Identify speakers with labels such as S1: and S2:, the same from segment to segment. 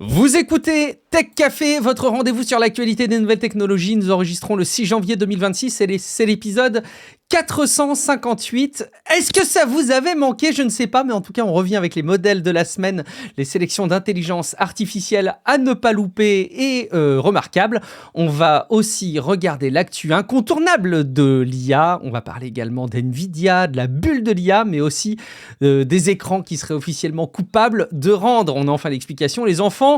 S1: Vous écoutez Tech Café, votre rendez-vous sur l'actualité des nouvelles technologies. Nous enregistrons le 6 janvier 2026 et c'est l'épisode 458. Est-ce que ça vous avait manqué? Je ne sais pas, mais en tout cas, on revient avec les modèles de la semaine, les sélections d'intelligence artificielle à ne pas louper et remarquables. On va aussi regarder l'actu incontournable de l'IA. On va parler également d'NVIDIA, de la bulle de l'IA, mais aussi des écrans qui seraient officiellement coupables de rendre. On a enfin l'explication. Les enfants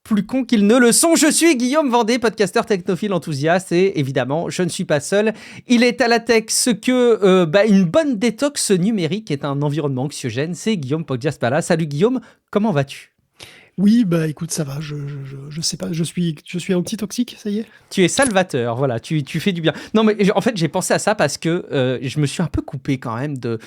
S1: plus cons qu'ils ne le sont. Je suis Guillaume Vendée, podcasteur technophile enthousiaste et évidemment, je ne suis pas seul. Il est à la tech ce que une bonne détox numérique est un environnement anxiogène. C'est Guillaume Podjaspala. Salut Guillaume, comment vas-tu ?
S2: Oui, bah écoute, ça va, je sais pas, je suis anti-toxique, ça y est.
S1: Tu es salvateur, voilà, tu fais du bien. Non, mais en fait, j'ai pensé à ça parce que je me suis un peu coupé quand même des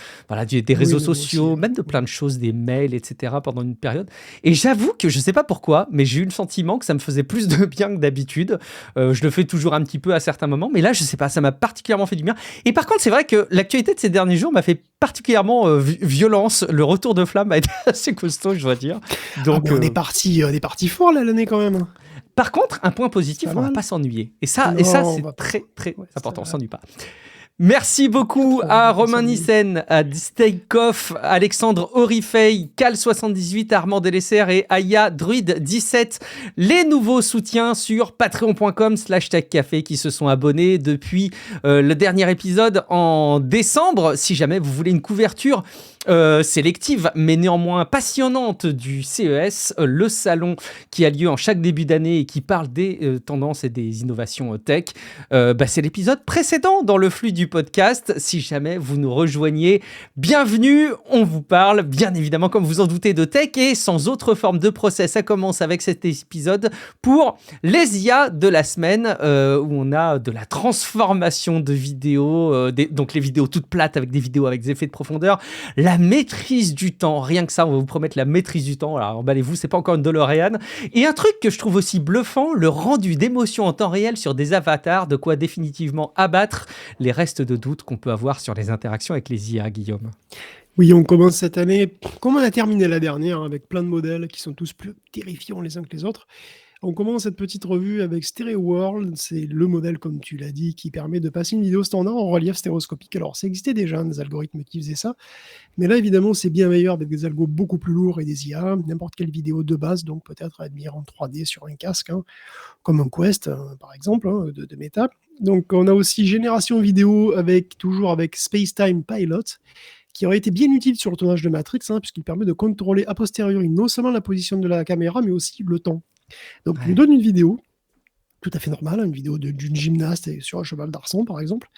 S1: réseaux sociaux,
S2: aussi,
S1: même de plein de choses, des mails, etc. pendant une période. Et j'avoue que je sais pas pourquoi, mais j'ai eu le sentiment que ça me faisait plus de bien que d'habitude. Je le fais toujours un petit peu à certains moments, mais là, je sais pas, ça m'a particulièrement fait du bien. Et par contre, c'est vrai que l'actualité de ces derniers jours m'a fait particulièrement violence. Le retour de flamme a été assez costaud, je dois dire. Donc,
S2: on est parti fort là l'année quand même.
S1: Par contre, un point positif, on va pas s'ennuyer. Et ça, c'est très, très important, on s'ennuie pas. Merci beaucoup à Romain Nissen, à Steakoff, Alexandre Orifei, Cal78, Armand Delesser et Aya Druid17. Les nouveaux soutiens sur patreon.com/techcafé qui se sont abonnés depuis le dernier épisode en décembre. Si jamais vous voulez une couverture sélective mais néanmoins passionnante du CES, le salon qui a lieu en chaque début d'année et qui parle des tendances et des innovations tech, c'est l'épisode précédent dans le flux du podcast. Si jamais vous nous rejoignez, bienvenue, on vous parle bien évidemment comme vous en doutez de tech et sans autre forme de procès. Ça commence avec cet épisode pour les IA de la semaine où on a de la transformation de vidéos, donc les vidéos toutes plates avec des vidéos avec des effets de profondeur, la maîtrise du temps, rien que ça, on va vous promettre la maîtrise du temps. Alors emballez-vous, c'est pas encore une DeLorean. Et un truc que je trouve aussi bluffant, le rendu d'émotion en temps réel sur des avatars, de quoi définitivement abattre les restes de doute qu'on peut avoir sur les interactions avec les IA, Guillaume.
S2: Oui, on commence cette année, comme on a terminé la dernière, avec plein de modèles qui sont tous plus terrifiants les uns que les autres. On commence cette petite revue avec Stereo World, c'est le modèle, comme tu l'as dit, qui permet de passer une vidéo standard en relief stéréoscopique. Alors, ça existait déjà, des algorithmes qui faisaient ça, mais là, évidemment, c'est bien meilleur avec des algos beaucoup plus lourds et des IA, n'importe quelle vidéo de base, donc peut-être à admirer en 3D sur un casque, comme un Quest, par exemple, de Meta. Donc, on a aussi génération vidéo toujours avec Spacetime Pilot, qui aurait été bien utile sur le tournage de Matrix, puisqu'il permet de contrôler a posteriori non seulement la position de la caméra, mais aussi le temps. Donc, il nous donne une vidéo, tout à fait normale, une vidéo d'une gymnaste sur un cheval d'arçon, par exemple,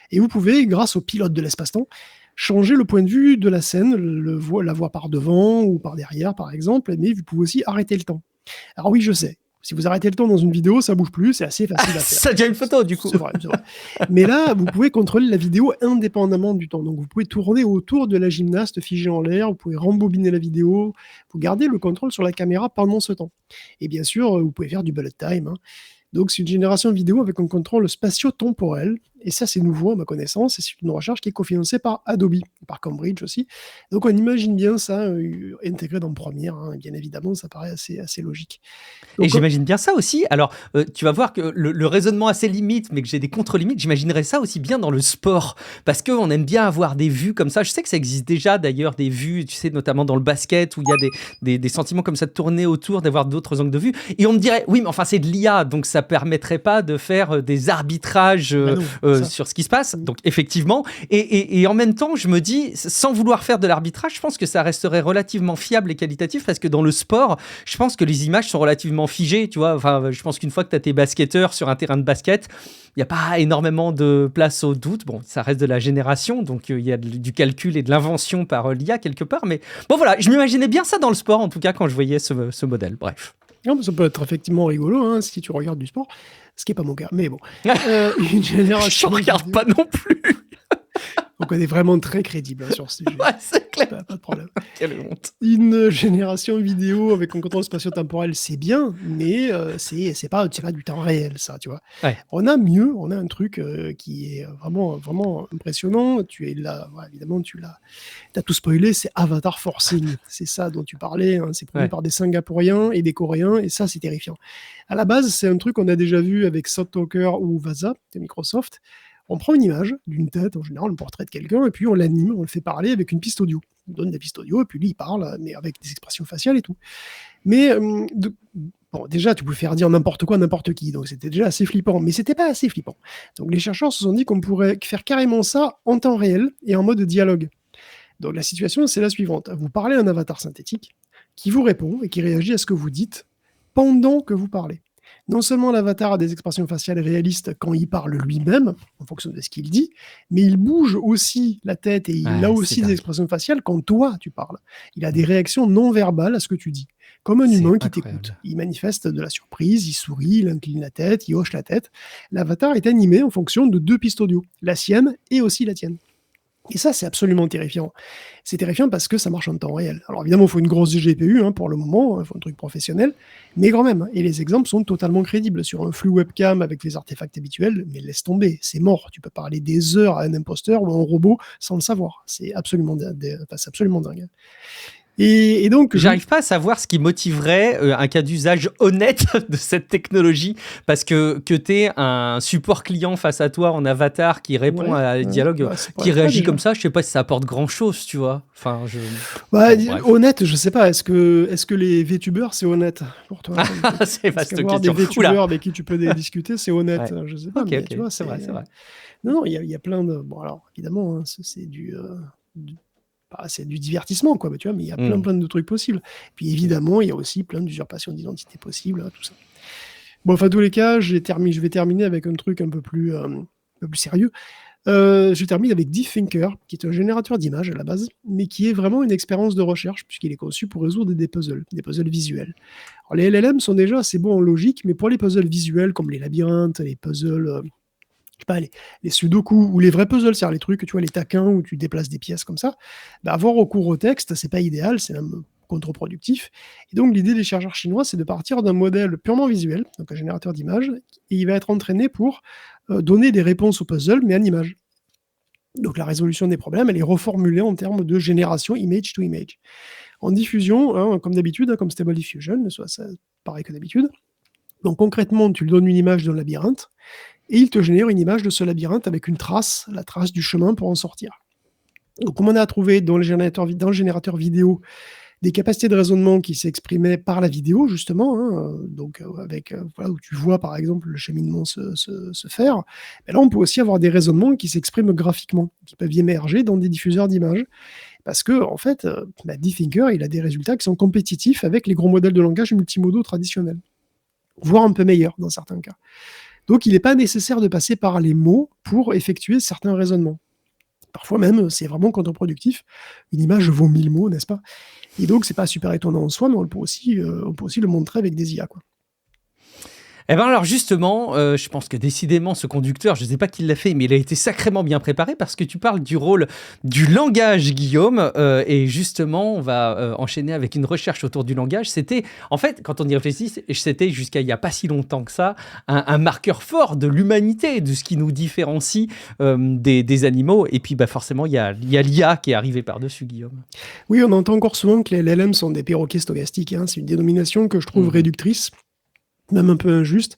S2: et vous pouvez, grâce au pilote de l'espace-temps, changer le point de vue de la scène, la voir par devant ou par derrière, par exemple, mais vous pouvez aussi arrêter le temps. Alors oui, je sais, si vous arrêtez le temps dans une vidéo, ça bouge plus, c'est assez facile à faire.
S1: Ça devient une photo, du coup.
S2: C'est vrai. Mais là, vous pouvez contrôler la vidéo indépendamment du temps. Donc, vous pouvez tourner autour de la gymnaste figée en l'air, vous pouvez rembobiner la vidéo, vous gardez le contrôle sur la caméra pendant ce temps. Et bien sûr, vous pouvez faire du bullet time. Donc, c'est une génération vidéo avec un contrôle spatio-temporel. Et ça, c'est nouveau à ma connaissance. Et c'est une recherche qui est cofinancée par Adobe, par Cambridge aussi. Donc, on imagine bien ça intégré dans Premiere. Bien évidemment, ça paraît assez logique. Donc,
S1: et j'imagine bien ça aussi. Alors, tu vas voir que le raisonnement a ses limites, mais que j'ai des contre-limites. J'imaginerais ça aussi bien dans le sport. Parce qu'on aime bien avoir des vues comme ça. Je sais que ça existe déjà, d'ailleurs, des vues, tu sais, notamment dans le basket, où il y a des sentiments comme ça de tourner autour, d'avoir d'autres angles de vue. Et on me dirait, oui, mais enfin, c'est de l'IA, donc ça permettrait pas de faire des arbitrages sur ce qui se passe. Donc, effectivement. Et en même temps, je me dis, sans vouloir faire de l'arbitrage, je pense que ça resterait relativement fiable et qualitatif, parce que dans le sport, je pense que les images sont relativement figées, tu vois. Enfin, je pense qu'une fois que tu as tes basketteurs sur un terrain de basket, il n'y a pas énormément de place au doute. Bon, ça reste de la génération, donc il y a du calcul et de l'invention par l'IA quelque part. Mais bon, voilà, je m'imaginais bien ça dans le sport, en tout cas, quand je voyais ce modèle. Bref.
S2: Non, ça peut être effectivement rigolo si tu regardes du sport, ce qui n'est pas mon cas, mais bon. Une génération
S1: je ne regarde pas non plus.
S2: Donc on est vraiment très crédible sur ce sujet.
S1: Ouais, c'est clair.
S2: Pas de problème.
S1: Quelle honte.
S2: Une génération vidéo avec un contrôle spatio-temporel, c'est bien, mais c'est pas du temps réel, ça, tu vois?
S1: Ouais.
S2: On a mieux, on a un truc, qui est vraiment impressionnant. Tu es là, ouais, évidemment, tu as tout spoilé, c'est Avatar Forcing. C'est ça dont tu parlais, hein, c'est produit par des Singapouriens et des Coréens, et ça, c'est terrifiant. À la base, c'est un truc qu'on a déjà vu avec Softtalker ou Vasa de Microsoft. On prend une image d'une tête, en général, un portrait de quelqu'un, et puis on l'anime, on le fait parler avec une piste audio. On donne des pistes audio, et puis lui, il parle, mais avec des expressions faciales et tout. Mais bon, déjà, tu pouvais faire dire n'importe quoi à n'importe qui, donc c'était déjà assez flippant, mais c'était pas assez flippant. Donc les chercheurs se sont dit qu'on pourrait faire carrément ça en temps réel et en mode dialogue. Donc la situation, c'est la suivante. Vous parlez à un avatar synthétique qui vous répond et qui réagit à ce que vous dites pendant que vous parlez. Non seulement l'avatar a des expressions faciales réalistes quand il parle lui-même, en fonction de ce qu'il dit, mais il bouge aussi la tête et il a aussi des expressions faciales quand toi tu parles. Il a des réactions non verbales à ce que tu dis, comme un humain qui t'écoute. Il manifeste de la surprise, il sourit, il incline la tête, il hoche la tête. L'avatar est animé en fonction de 2 pistes audio, la sienne et aussi la tienne. Et ça, c'est absolument terrifiant. C'est terrifiant parce que ça marche en temps réel. Alors évidemment, il faut une grosse GPU pour le moment, il faut un truc professionnel, mais quand même. Et les exemples sont totalement crédibles. Sur un flux webcam avec les artefacts habituels, mais laisse tomber, c'est mort. Tu peux parler des heures à un imposteur ou à un robot sans le savoir. C'est absolument dingue. Et donc,
S1: j'arrive pas à savoir ce qui motiverait un cas d'usage honnête de cette technologie, parce que t'aies un support client face à toi en avatar qui répond à un dialogue, qui réagit comme ça, je sais pas si ça apporte grand chose, tu vois. Enfin,
S2: honnête, je sais pas. Est-ce que les VTubers c'est honnête pour toi?
S1: C'est vaste question.
S2: Avoir des VTubers avec qui tu peux discuter, c'est honnête. Ouais. Je sais pas.
S1: Okay,
S2: mais, tu vois,
S1: c'est vrai.
S2: Non, il y a plein de. Bon, alors évidemment, hein, c'est du divertissement, quoi, tu vois, mais il y a plein de trucs possibles. Puis évidemment, il y a aussi plein d'usurpations d'identité possibles, tout ça. Bon, enfin, tous les cas, je vais terminer avec un truc un peu plus sérieux. Je termine avec DeepThinker, qui est un générateur d'images à la base, mais qui est vraiment une expérience de recherche, puisqu'il est conçu pour résoudre des puzzles visuels. Alors, les LLM sont déjà assez bons en logique, mais pour les puzzles visuels, comme les labyrinthes, les puzzles... je sais pas, les sudoku ou les vrais puzzles, c'est-à-dire les trucs, tu vois, les taquins où tu déplaces des pièces comme ça, avoir recours au texte, c'est pas idéal, c'est même contre-productif. Et donc, l'idée des chercheurs chinois, c'est de partir d'un modèle purement visuel, donc un générateur d'images, et il va être entraîné pour donner des réponses aux puzzles, mais en images. Donc, la résolution des problèmes, elle est reformulée en termes de génération image to image. En diffusion, comme d'habitude, comme Stable Diffusion, soit ça, pareil que d'habitude. Donc, concrètement, tu lui donnes une image d'un labyrinthe, et il te génère une image de ce labyrinthe avec une trace, la trace du chemin pour en sortir. Donc, comme on a trouvé dans le générateur vidéo des capacités de raisonnement qui s'exprimaient par la vidéo, justement, où tu vois, par exemple, le cheminement se faire, mais là, on peut aussi avoir des raisonnements qui s'expriment graphiquement, qui peuvent émerger dans des diffuseurs d'images. Parce que, en fait, DeepThinker, il a des résultats qui sont compétitifs avec les gros modèles de langage multimodaux traditionnels, voire un peu meilleurs dans certains cas. Donc, il n'est pas nécessaire de passer par les mots pour effectuer certains raisonnements. Parfois même, c'est vraiment contre-productif. Une image vaut 1000 mots, n'est-ce pas? Et donc, c'est pas super étonnant en soi, mais on peut aussi le montrer avec des IA, quoi.
S1: Eh bien alors justement, je pense que décidément ce conducteur, je ne sais pas qui l'a fait, mais il a été sacrément bien préparé parce que tu parles du rôle du langage, Guillaume, et justement on va enchaîner avec une recherche autour du langage. C'était, en fait, quand on y réfléchit, c'était jusqu'à il n'y a pas si longtemps que ça, un marqueur fort de l'humanité, de ce qui nous différencie des animaux, et puis forcément il y a l'IA qui est arrivée par-dessus, Guillaume.
S2: Oui, on entend encore souvent que les LLM sont des perroquets stochastiques, c'est une dénomination que je trouve réductrice, même un peu injuste,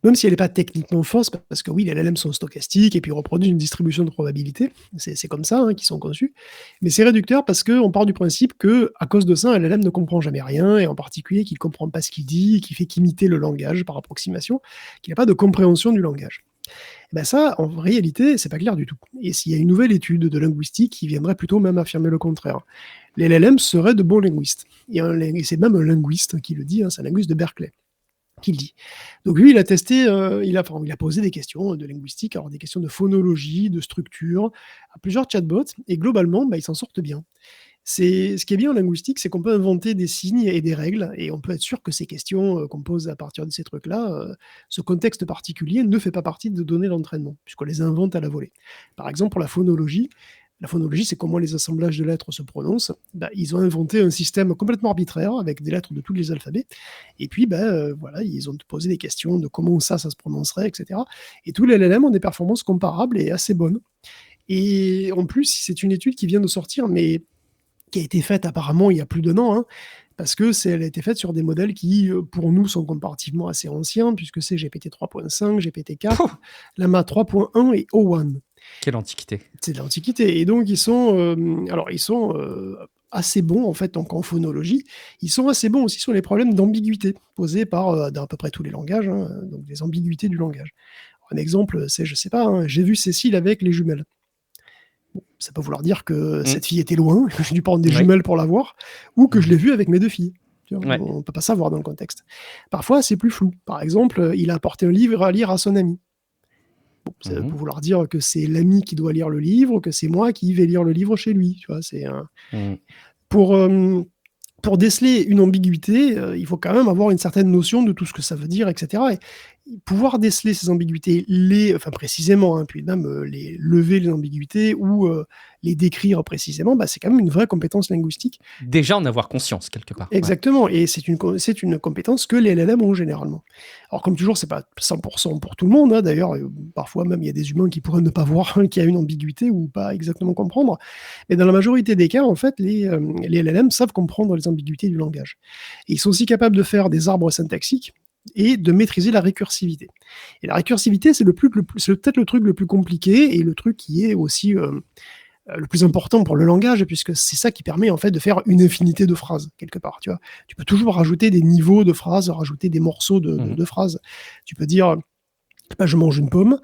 S2: même si elle n'est pas techniquement fausse, parce que oui, les LLM sont stochastiques et puis reproduisent une distribution de probabilité, c'est comme ça qu'ils sont conçus, mais c'est réducteur parce qu'on part du principe qu'à cause de ça, un LLM ne comprend jamais rien, et en particulier qu'il ne comprend pas ce qu'il dit, qu'il fait qu'imiter le langage par approximation, qu'il n'a pas de compréhension du langage. Et ça, en réalité, c'est pas clair du tout. Et s'il y a une nouvelle étude de linguistique qui viendrait plutôt même affirmer le contraire. Les LLM seraient de bons linguistes. Et c'est même un linguiste qui le dit, c'est un linguiste de Berkeley qui le dit. Donc lui, il a testé, il a posé des questions de linguistique, alors des questions de phonologie, de structure, à plusieurs chatbots, et globalement, ils s'en sortent bien. Ce qui est bien en linguistique, c'est qu'on peut inventer des signes et des règles, et on peut être sûr que ces questions qu'on pose à partir de ces trucs-là, ce contexte particulier ne fait pas partie de données d'entraînement, puisqu'on les invente à la volée. Par exemple, pour la phonologie, La phonologie, c'est comment les assemblages de lettres se prononcent. Ils ont inventé un système complètement arbitraire avec des lettres de tous les alphabets. Et puis, voilà, ils ont posé des questions de comment ça se prononcerait, etc. Et tous les LLM ont des performances comparables et assez bonnes. Et en plus, c'est une étude qui vient de sortir, mais qui a été faite apparemment il y a plus d'1 an, parce que elle a été faite sur des modèles qui, pour nous, sont comparativement assez anciens, puisque c'est GPT 3.5, GPT 4, Llama 3.1 et O1.
S1: Quelle antiquité.
S2: C'est de l'antiquité. Et donc, ils sont assez bons, en fait, donc en phonologie. Ils sont assez bons aussi sur les problèmes d'ambiguïté posés par dans à peu près tous les langages, donc des ambiguïtés du langage. Un exemple, c'est, je sais pas, j'ai vu Cécile avec les jumelles. Bon, ça peut vouloir dire que cette fille était loin, j'ai dû prendre des jumelles pour la voir, ou que je l'ai vue avec mes 2 filles. Tu vois, on ne peut pas savoir dans le contexte. Parfois, c'est plus flou. Par exemple, il a apporté un livre à lire à son ami. Bon, ça peut vouloir dire que c'est l'ami qui doit lire le livre, que c'est moi qui vais lire le livre chez lui. Tu vois, c'est pour déceler une ambiguïté, il faut quand même avoir une certaine notion de tout ce que ça veut dire, etc. Et pouvoir déceler ces ambiguïtés, précisément, puis même les lever les ambiguïtés ou les décrire précisément, c'est quand même une vraie compétence linguistique.
S1: Déjà en avoir conscience quelque part.
S2: Exactement, et c'est une compétence que les LLM ont généralement. Alors comme toujours, c'est pas 100% pour tout le monde, d'ailleurs, parfois même il y a des humains qui pourraient ne pas voir qu'il y a une ambiguïté ou pas exactement comprendre, mais dans la majorité des cas, en fait, les LLM savent comprendre les ambiguïtés du langage. Et ils sont aussi capables de faire des arbres syntaxiques, et de maîtriser la récursivité. Et la récursivité, c'est peut-être le truc le plus compliqué et le truc qui est aussi le plus important pour le langage, puisque c'est ça qui permet en fait de faire une infinité de phrases, quelque part. Tu vois, tu peux toujours rajouter des niveaux de phrases, rajouter des morceaux de phrases. Tu peux dire, je mange une pomme,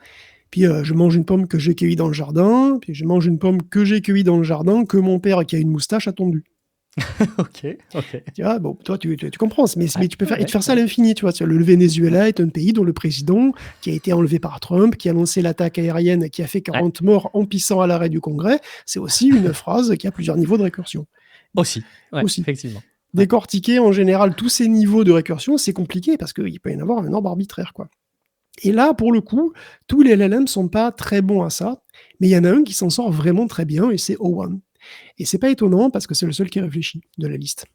S2: puis je mange une pomme que j'ai cueillie dans le jardin, puis je mange une pomme que j'ai cueillie dans le jardin, que mon père qui a une moustache a tondue.
S1: Ok.
S2: Tu vois, bon, toi, tu comprends, mais tu peux faire ça à l'infini, tu vois. Le Venezuela est un pays dont le président, qui a été enlevé par Trump, qui a lancé l'attaque aérienne qui a fait 40 morts en pissant à l'arrêt du Congrès, c'est aussi une phrase qui a plusieurs niveaux de récursion.
S1: Aussi, effectivement.
S2: Décortiquer, en général, tous ces niveaux de récursion, c'est compliqué, parce qu'il peut y en avoir un ordre arbitraire, quoi. Et là, pour le coup, tous les LLM sont pas très bons à ça, mais il y en a un qui s'en sort vraiment très bien, et c'est O1. Et c'est pas étonnant parce que c'est le seul qui réfléchit de la liste.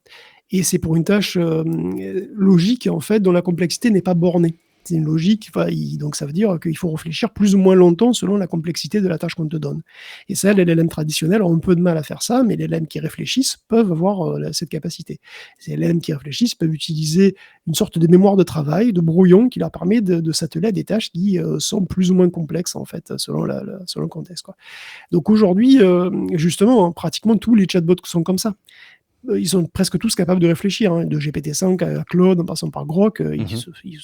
S2: Et c'est pour une tâche logique, en fait, dont la complexité n'est pas bornée. C'est une logique, donc ça veut dire qu'il faut réfléchir plus ou moins longtemps selon la complexité de la tâche qu'on te donne. Et ça, les LLM traditionnels ont un peu de mal à faire ça, mais les LLM qui réfléchissent peuvent avoir cette capacité. Ces LLM qui réfléchissent peuvent utiliser une sorte de mémoire de travail, de brouillon, qui leur permet de s'atteler à des tâches qui sont plus ou moins complexes, en fait, selon le contexte, quoi. Donc aujourd'hui, justement, pratiquement tous les chatbots sont comme ça. Ils sont presque tous capables de réfléchir, de GPT-5 à Claude, en passant par Grok, ils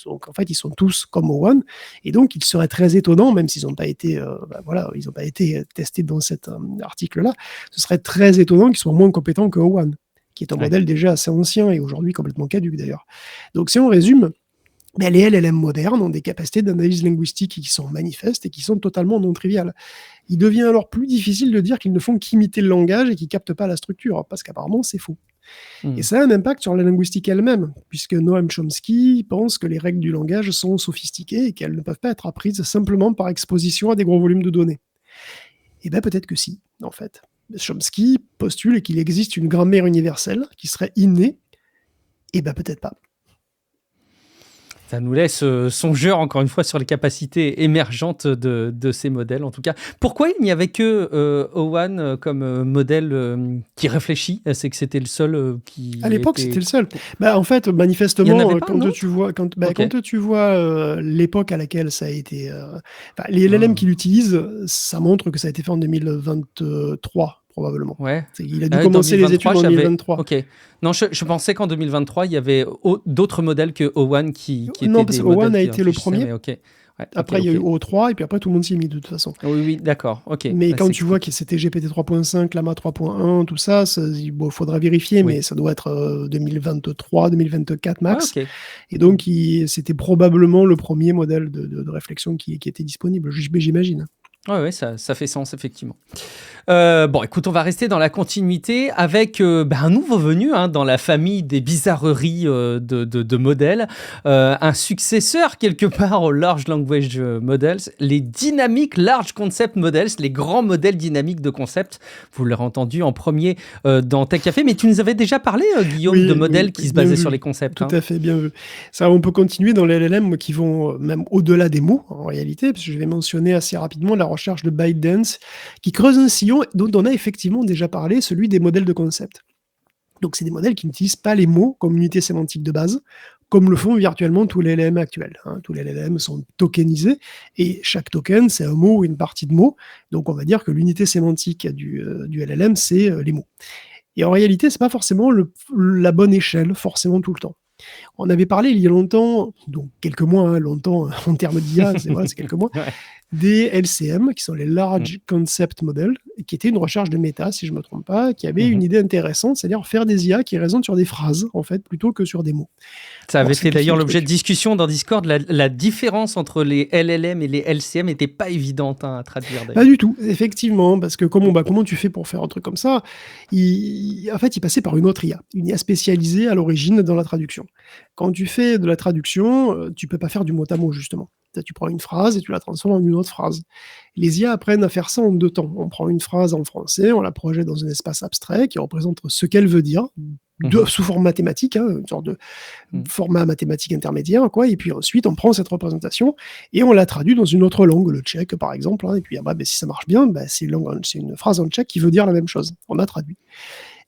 S2: sont tous comme O1, et donc il serait très étonnant, même s'ils n'ont pas été, ils n'ont pas été testés dans cet article-là, ce serait très étonnant qu'ils soient moins compétents que O1, qui est un modèle déjà assez ancien et aujourd'hui complètement caduque d'ailleurs. Donc si on résume, les LLM modernes ont des capacités d'analyse linguistique qui sont manifestes et qui sont totalement non triviales. Il devient alors plus difficile de dire qu'ils ne font qu'imiter le langage et qu'ils ne captent pas la structure, parce qu'apparemment c'est faux. Et ça a un impact sur la linguistique elle-même, puisque Noam Chomsky pense que les règles du langage sont sophistiquées et qu'elles ne peuvent pas être apprises simplement par exposition à des gros volumes de données. Et peut-être que si, en fait. Chomsky postule qu'il existe une grammaire universelle qui serait innée, et peut-être pas.
S1: Ça nous laisse songeur, encore une fois, sur les capacités émergentes de ces modèles, en tout cas. Pourquoi il n'y avait que O1 comme modèle qui réfléchit ? C'est que c'était le seul qui...
S2: À l'époque, c'était le seul. En fait, manifestement, quand tu vois l'époque à laquelle ça a été... les LLM qui l'utilisent, ça montre que ça a été fait en 2023. Probablement.
S1: Ouais.
S2: Il a dû commencer les études en 2023.
S1: Ok. Non, je pensais qu'en 2023, il y avait d'autres modèles que O1 qui étaient
S2: non, parce que O1 a été le premier.
S1: Mais okay.
S2: Après, il y a eu O3, et puis après, tout le monde s'y est mis de toute façon.
S1: Oui, d'accord. Ok.
S2: Mais quand tu vois que c'était GPT 3.5, Llama 3.1, tout ça, il faudra vérifier, mais ça doit être 2023, 2024 max. Okay. Et donc, c'était probablement le premier modèle de réflexion qui était disponible, j'imagine.
S1: Ouais, ça fait sens, effectivement. Bon, écoute, on va rester dans la continuité avec un nouveau venu dans la famille des bizarreries de modèles, un successeur quelque part aux Large Language Models, les Dynamic Large Concept Models, les grands modèles dynamiques de concept. Vous l'aurez entendu en premier dans Tech Café, mais tu nous avais déjà parlé, Guillaume, de modèles qui se basaient sur les concepts.
S2: Tout à fait, bien vu. Ça, on peut continuer dans les LLM qui vont même au-delà des mots, en réalité, parce que je vais mentionner assez rapidement la recherche de ByteDance, qui creuse un sillon dont on a effectivement déjà parlé, celui des modèles de concept. Donc, c'est des modèles qui n'utilisent pas les mots comme unité sémantique de base, comme le font virtuellement tous les LLM actuels. Tous les LLM sont tokenisés, et chaque token, c'est un mot ou une partie de mot. Donc, on va dire que l'unité sémantique du LLM, c'est les mots. Et en réalité, c'est pas forcément la bonne échelle, forcément tout le temps. On avait parlé il y a longtemps, donc quelques mois, longtemps en termes d'IA, c'est quelques mois, des LCM, qui sont les Large Concept Models, qui était une recherche de méta, si je ne me trompe pas, qui avait une idée intéressante, c'est-à-dire faire des IA qui raisonnent sur des phrases, en fait, plutôt que sur des mots.
S1: Ça avait fait d'ailleurs l'objet de discussion dans Discord. La différence entre les LLM et les LCM n'était pas évidente à traduire.
S2: Pas du tout, effectivement, parce que comment tu fais pour faire un truc comme ça? Il passait par une autre IA, une IA spécialisée à l'origine dans la traduction. Quand tu fais de la traduction, tu peux pas faire du mot à mot, justement. Tu prends une phrase et tu la transformes en une autre phrase. Les IA apprennent à faire ça en 2 temps. On prend une phrase en français, on la projette dans un espace abstrait qui représente ce qu'elle veut dire, sous forme mathématique, une sorte de format mathématique intermédiaire, quoi. Et puis ensuite, on prend cette représentation et on la traduit dans une autre langue, le tchèque par exemple. Et puis si ça marche bien, c'est une phrase en tchèque qui veut dire la même chose. On a traduit.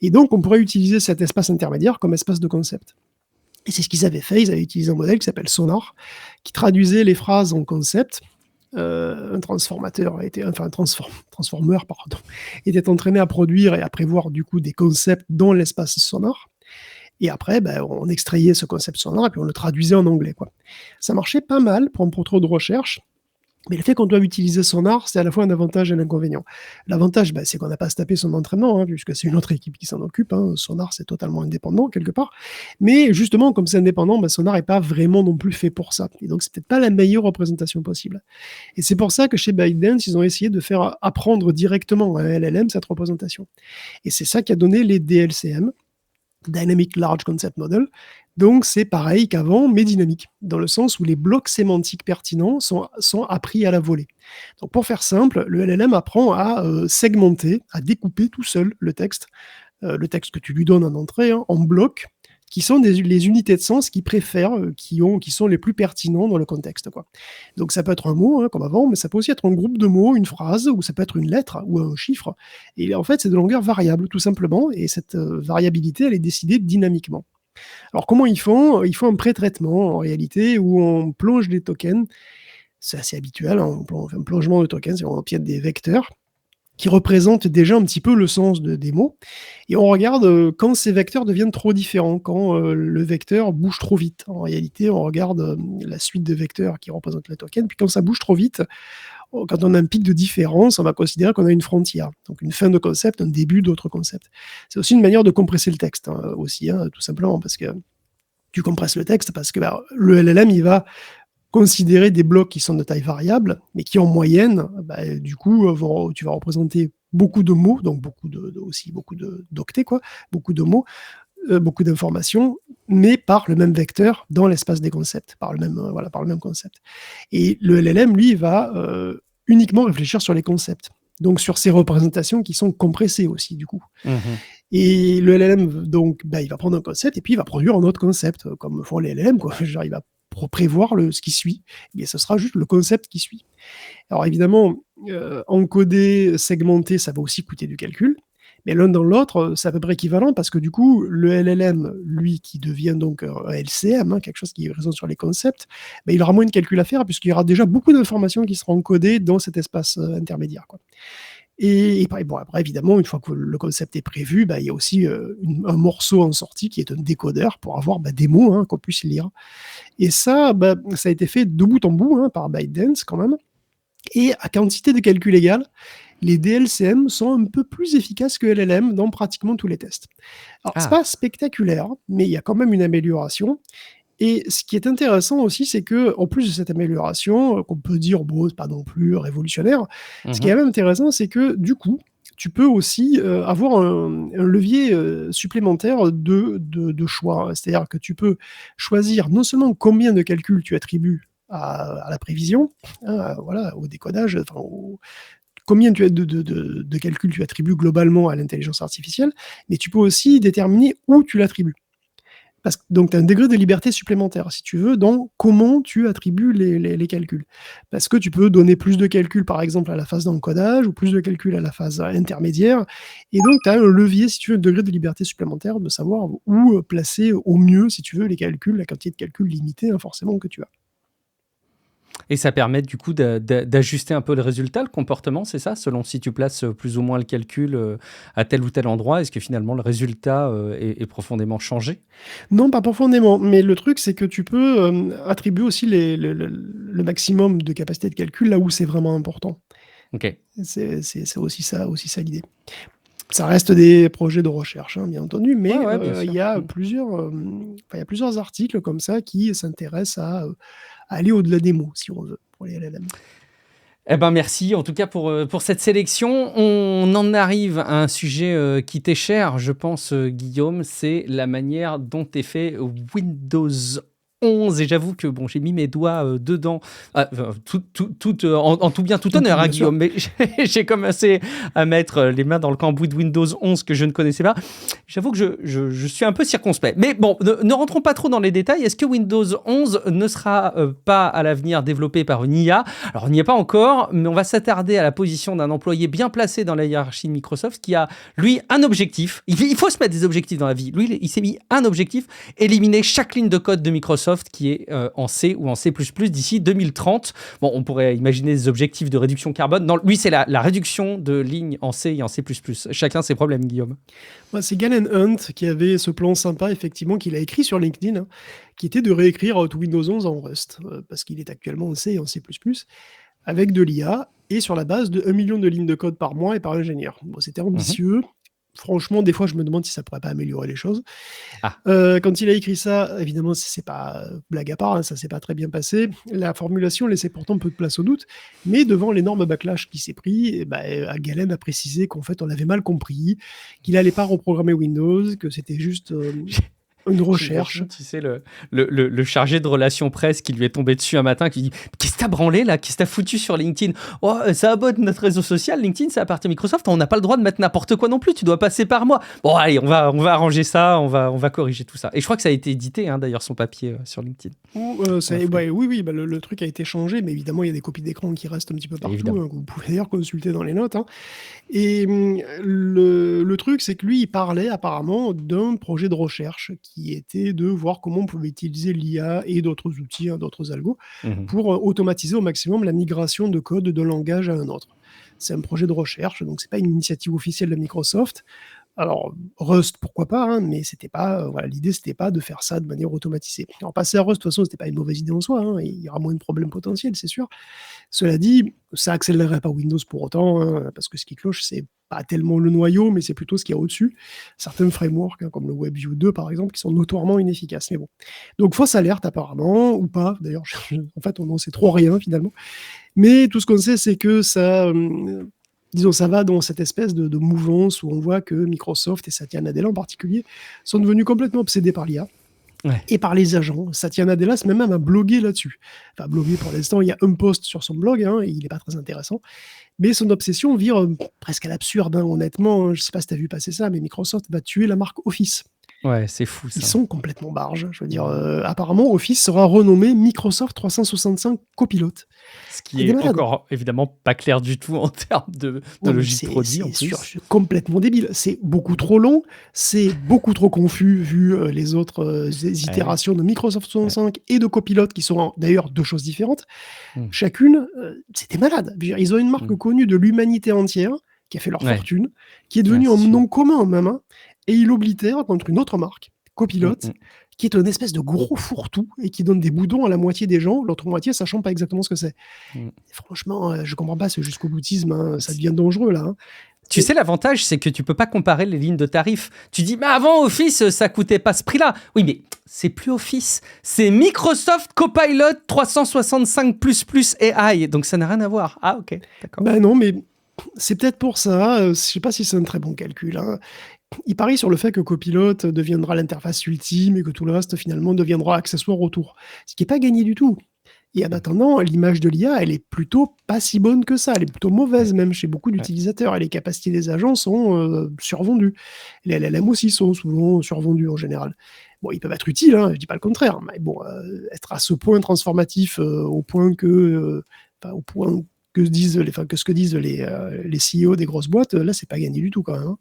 S2: Et donc, on pourrait utiliser cet espace intermédiaire comme espace de concept. Et c'est ce qu'ils avaient fait. Ils avaient utilisé un modèle qui s'appelle Sonar, qui traduisait les phrases en concept. Un transformer était entraîné à produire et à prévoir du coup des concepts dans l'espace Sonar. Et après, on extrayait ce concept Sonar et puis on le traduisait en anglais, quoi. Ça marchait pas mal pour trop de recherche. Mais le fait qu'on doit utiliser Sonar, c'est à la fois un avantage et un inconvénient. L'avantage, c'est qu'on n'a pas à se taper son entraînement, puisque c'est une autre équipe qui s'en occupe. Sonar, c'est totalement indépendant, quelque part. Mais justement, comme c'est indépendant, Sonar n'est pas vraiment non plus fait pour ça. Et donc, c'est peut-être pas la meilleure représentation possible. Et c'est pour ça que chez ByteDance, ils ont essayé de faire apprendre directement à un LLM cette représentation. Et c'est ça qui a donné les DLCM, Dynamic Large Concept Model. Donc c'est pareil qu'avant, mais dynamique, dans le sens où les blocs sémantiques pertinents sont appris à la volée. Donc pour faire simple, le LLM apprend à segmenter, à découper tout seul le texte que tu lui donnes en entrée, en blocs, qui sont les unités de sens qu'il préfère, qui sont les plus pertinents dans le contexte, quoi. Donc ça peut être un mot, comme avant, mais ça peut aussi être un groupe de mots, une phrase, ou ça peut être une lettre ou un chiffre. Et en fait, c'est de longueur variable, tout simplement, et cette variabilité, elle est décidée dynamiquement. Alors comment ils font? Ils font un pré-traitement, en réalité, où on plonge des tokens. C'est assez habituel, on fait un plongement de tokens, et on obtient des vecteurs qui représentent déjà un petit peu le sens des mots. Et on regarde quand ces vecteurs deviennent trop différents, quand le vecteur bouge trop vite. En réalité, on regarde la suite de vecteurs qui représentent le token, puis quand ça bouge trop vite, quand on a un pic de différence, on va considérer qu'on a une frontière, donc une fin de concept, un début d'autre concept. C'est aussi une manière de compresser le texte, tout simplement, parce que tu compresses le texte, parce que le LLM, il va considérer des blocs qui sont de taille variable, mais qui en moyenne, du coup, tu vas représenter beaucoup de mots, donc beaucoup d'octets, quoi, beaucoup de mots, beaucoup d'informations, mais par le même vecteur dans l'espace des concepts, par le même concept. Et le LLM, lui, va uniquement réfléchir sur les concepts, donc sur ces représentations qui sont compressées aussi, du coup. Et le LLM, donc, il va prendre un concept et puis il va produire un autre concept, comme font les LLM, quoi. Genre, il va prévoir ce qui suit, et ce sera juste le concept qui suit. Alors évidemment, encoder, segmenter, ça va aussi coûter du calcul, mais l'un dans l'autre, c'est à peu près équivalent, parce que du coup, le LLM, lui, qui devient donc un LCM, quelque chose qui raisonne sur les concepts, il aura moins de calcul à faire, puisqu'il y aura déjà beaucoup d'informations qui seront encodées dans cet espace intermédiaire, quoi. Et après, évidemment, une fois que le concept est prévu, il y a aussi un morceau en sortie qui est un décodeur pour avoir des mots qu'on puisse lire. Et ça, ça a été fait de bout en bout par ByteDance quand même. Et à quantité de calcul égale, les DLCM sont un peu plus efficaces que LLM dans pratiquement tous les tests. Alors, c'est pas spectaculaire, mais il y a quand même une amélioration. Et ce qui est intéressant aussi, c'est que, en plus de cette amélioration, qu'on peut dire, c'est pas non plus révolutionnaire, ce qui est même intéressant, c'est que, du coup, tu peux aussi avoir un levier supplémentaire de choix. C'est-à-dire que tu peux choisir non seulement combien de calculs tu attribues à la prévision, voilà, au décodage, combien de calculs tu attribues globalement à l'intelligence artificielle, mais tu peux aussi déterminer où tu l'attribues. Donc, tu as un degré de liberté supplémentaire, si tu veux, dans comment tu attribues les calculs. Parce que tu peux donner plus de calculs, par exemple, à la phase d'encodage, ou plus de calculs à la phase intermédiaire. Et donc, tu as un levier, si tu veux, un degré de liberté supplémentaire de savoir où placer au mieux, si tu veux, les calculs, la quantité de calculs limitée, forcément, que tu as.
S1: Et ça permet du coup d'ajuster un peu le résultat, le comportement, c'est ça? Selon si tu places plus ou moins le calcul à tel ou tel endroit, est-ce que finalement le résultat est profondément changé?
S2: Non, pas profondément. Mais le truc, c'est que tu peux attribuer aussi le maximum de capacité de calcul là où c'est vraiment important.
S1: Ok.
S2: C'est aussi ça l'idée. Ça reste des projets de recherche, bien entendu, mais il y a plusieurs articles comme ça qui s'intéressent à aller au-delà des mots, si on veut, pour les LLM.
S1: Eh ben merci en tout cas pour cette sélection. On en arrive à un sujet qui t'est cher, je pense, Guillaume, c'est la manière dont est fait Windows 11. Et j'avoue que bon, j'ai mis mes doigts dedans, en tout bien, tout honneur, hein, Guillaume, mais j'ai commencé à mettre les mains dans le cambouis de Windows 11 que je ne connaissais pas. J'avoue que je suis un peu circonspect. Mais bon, ne rentrons pas trop dans les détails. Est-ce que Windows 11 ne sera pas à l'avenir développé par une IA? Alors, on n'y est pas encore, mais on va s'attarder à la position d'un employé bien placé dans la hiérarchie de Microsoft qui a, lui, un objectif. Il faut se mettre des objectifs dans la vie. Lui, il s'est mis un objectif, éliminer chaque ligne de code de Microsoft qui est en C ou en C++ d'ici 2030. Bon, on pourrait imaginer des objectifs de réduction carbone. Non, lui, c'est la réduction de lignes en C et en C++. Chacun ses problèmes, Guillaume.
S2: C'est Galen Hunt qui avait ce plan sympa, effectivement, qu'il a écrit sur LinkedIn, qui était de réécrire tout Windows 11 en Rust, parce qu'il est actuellement en C et en C++, avec de l'IA, et sur la base de 1 million de lignes de code par mois et par ingénieur. Bon, c'était ambitieux. Franchement, des fois, je me demande si ça pourrait pas améliorer les choses. Quand il a écrit ça, évidemment, c'est pas blague à part, ça s'est pas très bien passé. La formulation laissait pourtant peu de place au doute, mais devant l'énorme backlash qui s'est pris, Galen a précisé qu'en fait, on avait mal compris, qu'il allait pas reprogrammer Windows, que c'était juste une recherche.
S1: Tu sais, le chargé de relations presse qui lui est tombé dessus un matin, qui dit « Qu'est-ce que t'as branlé là? Qu'est-ce que t'as foutu sur LinkedIn? Oh, ça abonne notre réseau social, LinkedIn, ça appartient à Microsoft, on n'a pas le droit de mettre n'importe quoi non plus, tu dois passer par moi. » Bon, allez, on va arranger ça, on va corriger tout ça. Et je crois que ça a été édité, d'ailleurs, son papier sur LinkedIn.
S2: Oui, le truc a été changé, mais évidemment, il y a des copies d'écran qui restent un petit peu partout, que vous pouvez d'ailleurs consulter dans les notes. Et le truc, c'est que lui, il parlait apparemment d'un projet de recherche qui était de voir comment on pouvait utiliser l'IA et d'autres outils, d'autres algos, pour automatiser au maximum la migration de code d'un langage à un autre. C'est un projet de recherche, donc c'est pas une initiative officielle de Microsoft. Alors, Rust, pourquoi pas, mais c'était pas, l'idée, c'était pas de faire ça de manière automatisée. Alors, passer à Rust, de toute façon, c'était pas une mauvaise idée en soi, il y aura moins de problèmes potentiels, c'est sûr. Cela dit, ça accélérerait pas Windows pour autant, parce que ce qui cloche, c'est pas tellement le noyau, mais c'est plutôt ce qu'il y a au-dessus. Certains frameworks, comme le WebView 2, par exemple, qui sont notoirement inefficaces. Mais bon. Donc, fausse alerte, apparemment, ou pas. D'ailleurs, en fait, on n'en sait trop rien, finalement. Mais tout ce qu'on sait, c'est que ça... disons, ça va dans cette espèce de mouvance où on voit que Microsoft et Satya Nadella en particulier sont devenus complètement obsédés par l'IA et par les agents. Satya Nadella même a blogué là-dessus. Enfin, blogué pour l'instant, il y a un post sur son blog, et il n'est pas très intéressant. Mais son obsession vire presque à l'absurde, honnêtement. Je ne sais pas si tu as vu passer ça, mais Microsoft va tuer la marque Office.
S1: Ouais, c'est fou ça.
S2: Ils sont complètement barges. Je veux dire, apparemment, Office sera renommé Microsoft 365 Copilot.
S1: Ce qui est encore évidemment pas clair du tout en termes de logique produit.
S2: C'est complètement débile. C'est beaucoup trop long, c'est beaucoup trop confus vu les autres itérations de Microsoft 365 et de Copilot qui sont d'ailleurs deux choses différentes. Chacune, c'était malade. Ils ont une marque connue de l'humanité entière qui a fait leur fortune, qui est devenue un nom commun même. Et il oblitère contre une autre marque, Copilot, qui est une espèce de gros fourre-tout et qui donne des boudons à la moitié des gens, l'autre moitié sachant pas exactement ce que c'est. Franchement, je comprends pas ce jusqu'au boutisme, ça devient dangereux là.
S1: Tu sais, l'avantage, c'est que tu peux pas comparer les lignes de tarifs. Tu dis, mais avant, Office, ça coûtait pas ce prix-là. Oui, mais c'est plus Office, c'est Microsoft Copilot 365++ AI, donc ça n'a rien à voir. Ah, ok, d'accord.
S2: Non, mais c'est peut-être pour ça, je sais pas si c'est un très bon calcul, hein. Il parie sur le fait que Copilot deviendra l'interface ultime et que tout le reste, finalement, deviendra accessoire autour. Ce qui est pas gagné du tout. Et en attendant, l'image de l'IA, elle est plutôt pas si bonne que ça. Elle est plutôt
S1: Ouais,
S2: mauvaise, même chez beaucoup
S1: ouais.
S2: d'utilisateurs. Et les capacités des agents sont survendues. Les LLM aussi sont souvent survendus en général. Bon, ils peuvent être utiles, hein, je dis pas le contraire. Mais bon, être à ce point transformatif, au point que, au point que disent que ce que disent les CEO des grosses boîtes, là, c'est pas gagné du tout quand même, hein.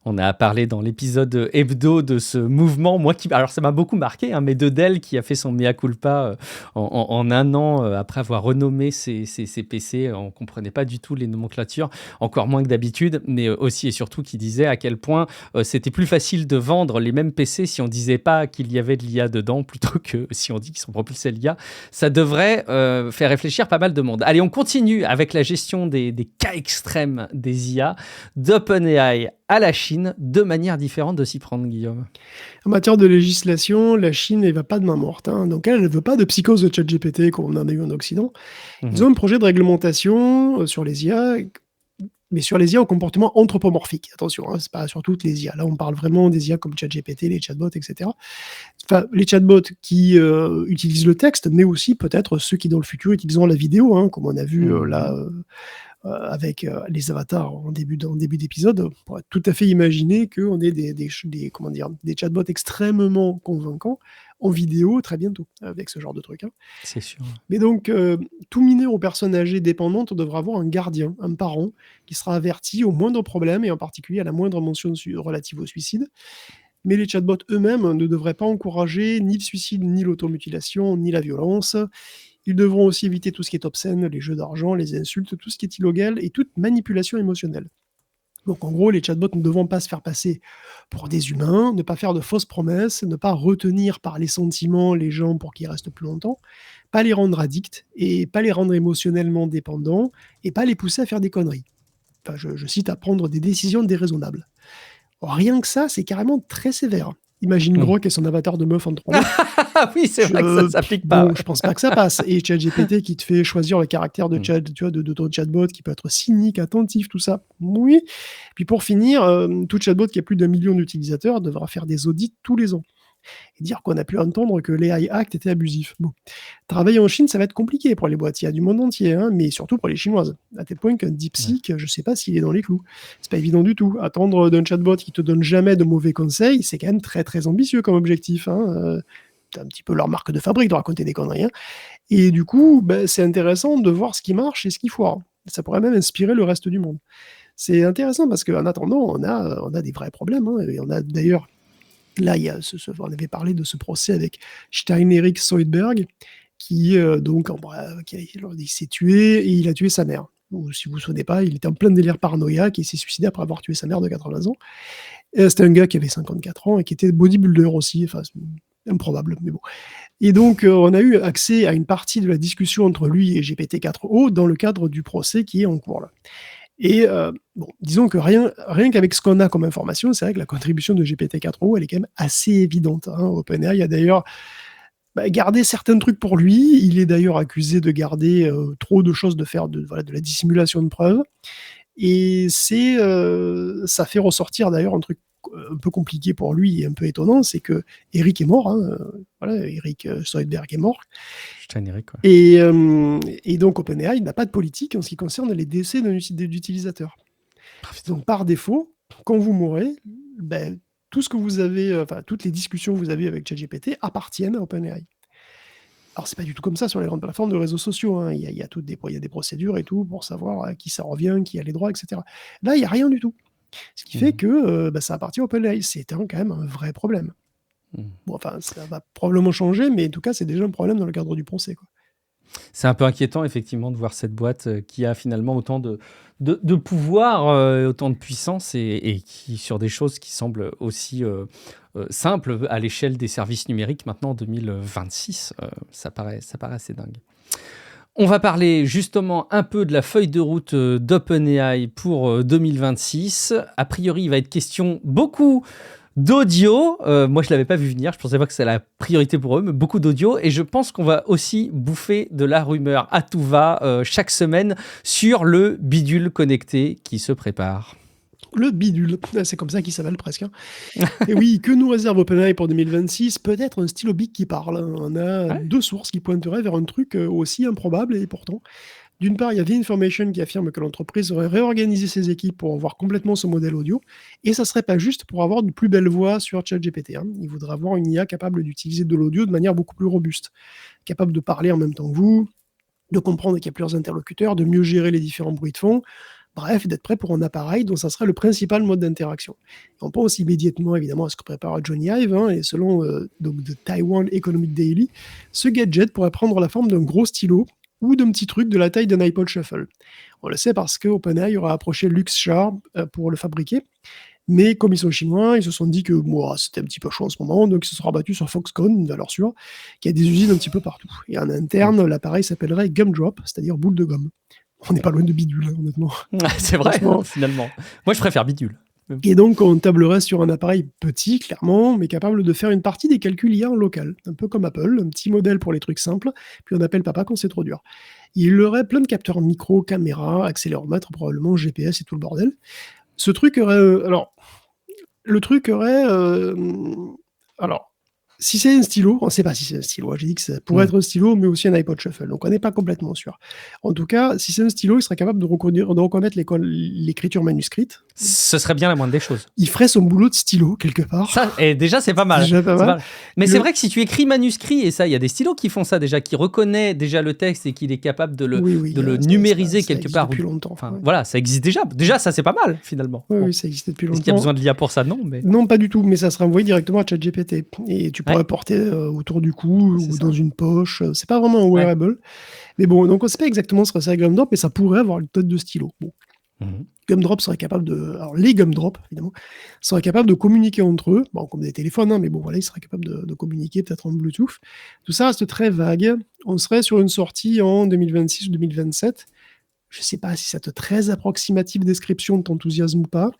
S1: On a parlé dans l'épisode hebdo de ce mouvement, alors ça m'a beaucoup marqué, hein, mais de Dell qui a fait son mea culpa en un an après avoir renommé ses PC. On ne comprenait pas du tout les nomenclatures, encore moins que d'habitude, mais aussi et surtout qui disait à quel point c'était plus facile de vendre les mêmes PC si on disait pas qu'il y avait de l'IA dedans plutôt que si on dit qu'ils sont propulsés l'IA. Ça devrait faire réfléchir pas mal de monde. Allez, on continue avec la gestion des cas extrêmes des IA d'OpenAI à la Chine, deux manières différentes de s'y prendre, Guillaume.
S2: En matière de législation, la Chine ne va pas de main morte, hein. Donc elle ne veut pas de psychose de ChatGPT comme on en a eu en Occident. Ils ont un projet de réglementation sur les IA, mais sur les IA au comportement anthropomorphique. Attention, hein, c'est pas sur toutes les IA. Là, on parle vraiment des IA comme ChatGPT, les chatbots, etc. Enfin, les chatbots qui utilisent le texte, mais aussi peut-être ceux qui, dans le futur, utiliseront la vidéo, hein, comme on a vu là avec les avatars en début d'épisode. On pourrait tout à fait imaginer qu'on ait des chatbots extrêmement convaincants en vidéo très bientôt, avec ce genre de truc, hein.
S1: C'est sûr.
S2: Mais donc, tout mineur ou personne âgée dépendante devra avoir un gardien, un parent, qui sera averti au moindre problème et en particulier à la moindre mention relative au suicide. Mais les chatbots eux-mêmes ne devraient pas encourager ni le suicide, ni l'automutilation, ni la violence. Ils devront aussi éviter tout ce qui est obscène, les jeux d'argent, les insultes, tout ce qui est illégal et toute manipulation émotionnelle. Donc en gros, les chatbots ne devront pas se faire passer pour des humains, ne pas faire de fausses promesses, ne pas retenir par les sentiments les gens pour qu'ils restent plus longtemps, pas les rendre addicts et pas les rendre émotionnellement dépendants et pas les pousser à faire des conneries. Enfin, je cite à prendre des décisions déraisonnables. Rien que ça, c'est carrément très sévère. Imagine Grok et son avatar de meuf en 3 mots.
S1: Oui, c'est vrai que ça s'applique pas.
S2: Bon, je pense pas que ça passe. Et ChatGPT qui te fait choisir le caractère de chat, tu vois, de ton chatbot, qui peut être cynique, attentif, tout ça. Oui. Puis pour finir, tout chatbot qui a plus d'1 million d'utilisateurs devra faire des audits tous les ans. Et dire qu'on a pu entendre que l'AI Act était abusif. Bon. Travailler en Chine, ça va être compliqué pour les boîtes. Il y a du monde entier, hein, mais surtout pour les Chinoises. À tel point qu'un DeepSeek, je sais pas s'il est dans les clous. C'est pas évident du tout. Attendre d'un chatbot qui te donne jamais de mauvais conseils, c'est quand même très très ambitieux comme objectif, hein. C'est un petit peu leur marque de fabrique de raconter des conneries, hein. Et du coup, c'est intéressant de voir ce qui marche et ce qui foire. Ça pourrait même inspirer le reste du monde. C'est intéressant parce qu'en attendant, on a des vrais problèmes, hein. Et on a d'ailleurs, là, il y a on avait parlé de ce procès avec Stein-Erik Soydberg, qui il s'est tué et il a tué sa mère. Ou, si vous vous souvenez pas, il était en plein délire paranoïaque et il s'est suicidé après avoir tué sa mère de 80 ans. C'était un gars qui avait 54 ans et qui était bodybuilder aussi. Enfin, c'est improbable, mais bon. Et donc, on a eu accès à une partie de la discussion entre lui et GPT-4o dans le cadre du procès qui est en cours là. Et bon, disons que rien qu'avec ce qu'on a comme information, c'est vrai que la contribution de GPT-4o, elle est quand même assez évidente, hein. OpenAI a d'ailleurs gardé certains trucs pour lui. Il est d'ailleurs accusé de garder trop de choses, de faire de la dissimulation de preuves. Et ça fait ressortir d'ailleurs un truc un peu compliqué pour lui et un peu étonnant, c'est que Eric est mort, hein, Eric Soydberg est mort.
S1: Stein-Erik, quoi.
S2: Et donc OpenAI n'a pas de politique en ce qui concerne les décès d'utilisateurs. Donc par défaut, quand vous mourrez, tout ce que vous avez, toutes les discussions que vous avez avec ChatGPT appartiennent à OpenAI. Alors c'est pas du tout comme ça sur les grandes plateformes de réseaux sociaux, hein. Il y a des procédures et tout pour savoir à qui ça revient, qui a les droits, etc. Là, il n'y a rien du tout. Ce qui fait que ça appartient à OpenAI. C'est quand même un vrai problème. Bon, enfin, ça va probablement changer, mais en tout cas, c'est déjà un problème dans le cadre du procès, quoi.
S1: C'est un peu inquiétant, effectivement, de voir cette boîte qui a finalement autant de pouvoir, autant de puissance et qui, sur des choses qui semblent aussi simples à l'échelle des services numériques, maintenant en 2026, ça paraît assez dingue. On va parler justement un peu de la feuille de route d'OpenAI pour 2026. A priori, il va être question beaucoup d'audio. Moi, je l'avais pas vu venir. Je pensais pas que c'était la priorité pour eux, mais beaucoup d'audio. Et je pense qu'on va aussi bouffer de la rumeur à tout va chaque semaine sur le bidule connecté qui se prépare.
S2: Le bidule, c'est comme ça qu'il s'appelle presque. Hein. Et oui, que nous réserve OpenAI pour 2026? Peut-être un stylo bic qui parle. On a deux sources qui pointeraient vers un truc aussi improbable et pourtant. D'une part, il y a The Information qui affirme que l'entreprise aurait réorganisé ses équipes pour revoir complètement son modèle audio, et ça serait pas juste pour avoir de plus belles voix sur ChatGPT. Hein. Il voudrait avoir une IA capable d'utiliser de l'audio de manière beaucoup plus robuste, capable de parler en même temps que vous, de comprendre qu'il y a plusieurs interlocuteurs, de mieux gérer les différents bruits de fond, bref, d'être prêt pour un appareil dont ça serait le principal mode d'interaction. On pense immédiatement évidemment à ce que prépare Johnny Ive, hein, et selon donc The Taiwan Economic Daily, ce gadget pourrait prendre la forme d'un gros stylo ou d'un petit truc de la taille d'un iPod Shuffle. On le sait parce que OpenAI aura approché Luxshare pour le fabriquer, mais comme ils sont chinois, ils se sont dit que c'était un petit peu chaud en ce moment, donc ils se sont rabattus sur Foxconn, une valeur sûre, qui a des usines un petit peu partout. Et en interne, l'appareil s'appellerait Gumdrop, c'est-à-dire boule de gomme. On n'est pas loin de bidule, hein, honnêtement.
S1: C'est vrai, finalement. Moi, je préfère bidule.
S2: Et donc, on tablerait sur un appareil petit, clairement, mais capable de faire une partie des calculs IA en local. Un peu comme Apple, un petit modèle pour les trucs simples, puis on appelle papa quand c'est trop dur. Il aurait plein de capteurs micro, caméra, accéléromètre, probablement GPS et tout le bordel. Ce truc aurait... si c'est un stylo, on ne sait pas si c'est un stylo, j'ai dit que ça pourrait être un stylo, mais aussi un iPod Shuffle, donc on n'est pas complètement sûr. En tout cas, si c'est un stylo, il serait capable de reconnaître l'écriture manuscrite.
S1: Ce serait bien la moindre des choses.
S2: Il ferait son boulot de stylo, quelque part.
S1: Ça, et déjà, c'est pas mal.
S2: Déjà pas mal.
S1: Mais c'est vrai que si tu écris manuscrit, et ça, il y a des stylos qui font ça déjà, qui reconnaît déjà le texte et qu'il est capable de le numériser quelque part.
S2: Depuis longtemps.
S1: Enfin, voilà, ça existe déjà. Déjà, ça, c'est pas mal, finalement.
S2: Oui, ça existe depuis longtemps.
S1: Est-ce qu'il y a besoin de l'IA pour ça? Non, mais...
S2: Non, pas du tout, mais ça serait envoyé directement à ChatGPT. Et tu pourrais porter autour du cou ou dans une poche. C'est pas vraiment un wearable. Mais bon, donc on sait pas exactement ce que c'est Gumdrop, mais ça pourrait avoir une tête de stylo. Bon. Gumdrop serait capable de... Alors, les Gumdrop, évidemment, seraient capables de communiquer entre eux, bon, comme des téléphones, hein, mais bon, voilà, ils seraient capables de communiquer, peut-être en Bluetooth. Tout ça reste très vague. On serait sur une sortie en 2026 ou 2027. Je sais pas si cette très approximative description t'enthousiasme ou pas.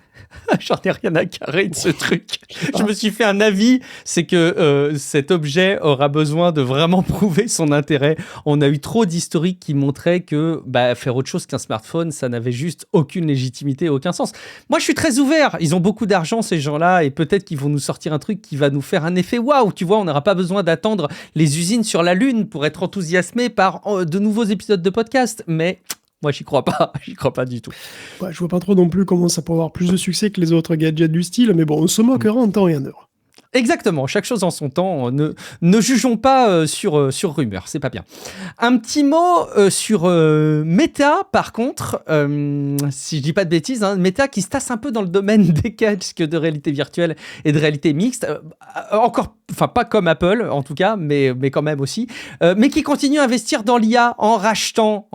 S1: J'en ai rien à carrer de ce truc. Je me suis fait un avis, c'est que cet objet aura besoin de vraiment prouver son intérêt. On a eu trop d'historiques qui montraient que faire autre chose qu'un smartphone, ça n'avait juste aucune légitimité, aucun sens. Moi, je suis très ouvert. Ils ont beaucoup d'argent, ces gens-là, et peut-être qu'ils vont nous sortir un truc qui va nous faire un effet waouh. Tu vois, on n'aura pas besoin d'attendre les usines sur la Lune pour être enthousiasmé par de nouveaux épisodes de podcast. Mais... moi, j'y crois pas du tout.
S2: Ouais, je vois pas trop non plus comment ça peut avoir plus de succès que les autres gadgets du style, mais bon, on se moquera en temps et en heure.
S1: Exactement, chaque chose en son temps. Ne jugeons pas sur rumeur, c'est pas bien. Un petit mot sur Meta, par contre, si je dis pas de bêtises, hein, Meta qui se tasse un peu dans le domaine des casques de réalité virtuelle et de réalité mixte, enfin pas comme Apple en tout cas, mais quand même aussi, mais qui continue à investir dans l'IA en rachetant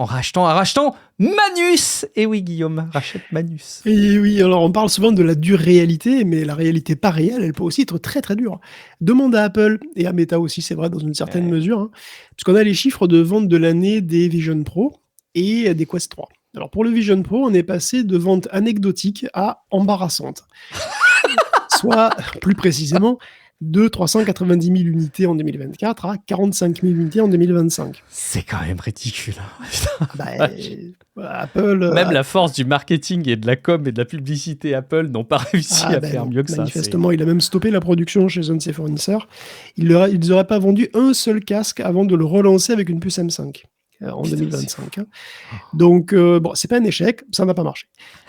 S1: Manus. Et oui, Guillaume, rachète Manus.
S2: Et oui, alors on parle souvent de la dure réalité, mais la réalité pas réelle, elle peut aussi être très très dure. Demande à Apple et à Meta aussi, c'est vrai, dans une certaine mesure, hein, puisqu'on a les chiffres de vente de l'année des Vision Pro et des Quest 3. Alors pour le Vision Pro, on est passé de vente anecdotique à embarrassante. Soit, plus précisément, de 390 000 unités en 2024 à 45 000 unités en 2025.
S1: C'est quand même ridicule.
S2: Apple...
S1: Même la force du marketing et de la com et de la publicité Apple n'ont pas réussi à faire mieux que ça.
S2: Manifestement, il a même stoppé la production chez un de ses fournisseurs. Ils n'auraient pas vendu un seul casque avant de le relancer avec une puce M5. En 2025. Hein. Donc, c'est pas un échec, ça n'a pas marché.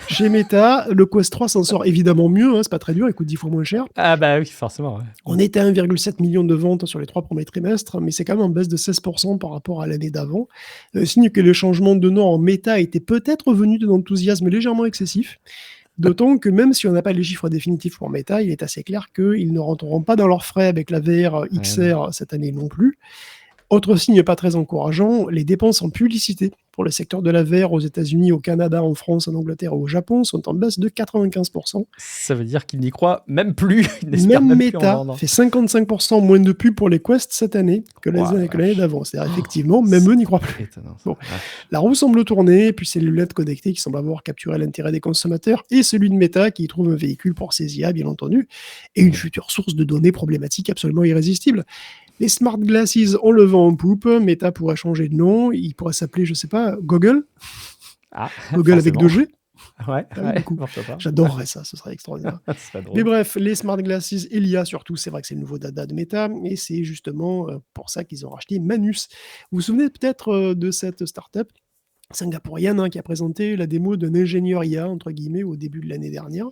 S2: Chez Meta, le Quest 3 s'en sort évidemment mieux, hein, c'est pas très dur, il coûte 10 fois moins cher.
S1: Ah bah oui, forcément. Ouais.
S2: On était à 1,7 million de ventes sur les 3 premiers trimestres, mais c'est quand même en baisse de 16% par rapport à l'année d'avant. Signe que le changement de nom en Meta était peut-être venu d'un enthousiasme légèrement excessif. D'autant que même si on n'a pas les chiffres définitifs pour Meta, il est assez clair qu'ils ne rentreront pas dans leurs frais avec la VR XR cette année non plus. Autre signe pas très encourageant, les dépenses en publicité pour le secteur de la VR aux États-Unis, au Canada, en France, en Angleterre et au Japon sont en baisse de 95%.
S1: Ça veut dire qu'ils n'y croient même plus.
S2: Même Meta fait 55% moins de pubs pour les Quest cette année que l'année d'avant. C'est-à-dire effectivement, même eux n'y croient plus. Bon. La roue semble tourner, puis ces lunettes connectées qui semblent avoir capturé l'intérêt des consommateurs et celui de Meta qui y trouve un véhicule pour ses IA, bien entendu, et une future source de données problématiques absolument irrésistible. Les smart glasses, on le vend en poupe. Meta pourrait changer de nom. Il pourrait s'appeler, je sais pas, Google. Google avec 2G.
S1: Ouais,
S2: j'adorerais ça, ce serait extraordinaire. Mais bref, les smart glasses et l'IA surtout, c'est vrai que c'est le nouveau dada de Meta, et c'est justement pour ça qu'ils ont racheté Manus. Vous vous souvenez peut-être de cette startup singapourienne qui a présenté la démo d'un ingénieur IA, entre guillemets, au début de l'année dernière.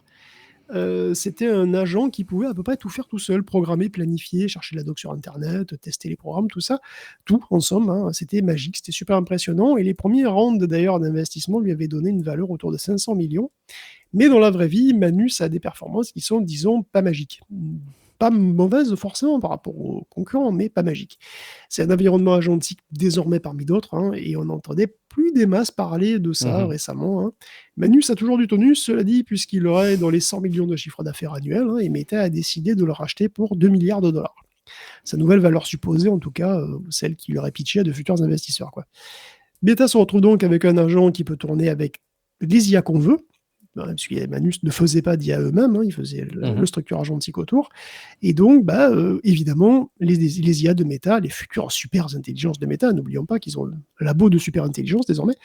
S2: C'était un agent qui pouvait à peu près tout faire tout seul, programmer, planifier, chercher la doc sur Internet, tester les programmes, tout ça, tout en somme, c'était magique, c'était super impressionnant, et les premiers rounds d'ailleurs d'investissement lui avaient donné une valeur autour de 500 millions, mais dans la vraie vie, Manus a des performances qui sont, disons, pas magiques. Pas mauvaise forcément par rapport aux concurrents, mais pas magique. C'est un environnement agentique désormais parmi d'autres, et on n'entendait plus des masses parler de ça récemment. Manus a toujours du tonus, cela dit, puisqu'il aurait dans les 100 millions de chiffre d'affaires annuel, et Meta a décidé de le racheter pour 2 milliards de dollars. Sa nouvelle valeur supposée, en tout cas, celle qui lui aurait pitché à de futurs investisseurs. Meta se retrouve donc avec un agent qui peut tourner avec les IA qu'on veut, parce que Manus ne faisait pas d'IA eux-mêmes, il faisait le structure agentique autour. Et donc, évidemment, les IA de Meta, les futures super intelligences de Meta, n'oublions pas qu'ils ont le labo de super intelligence désormais.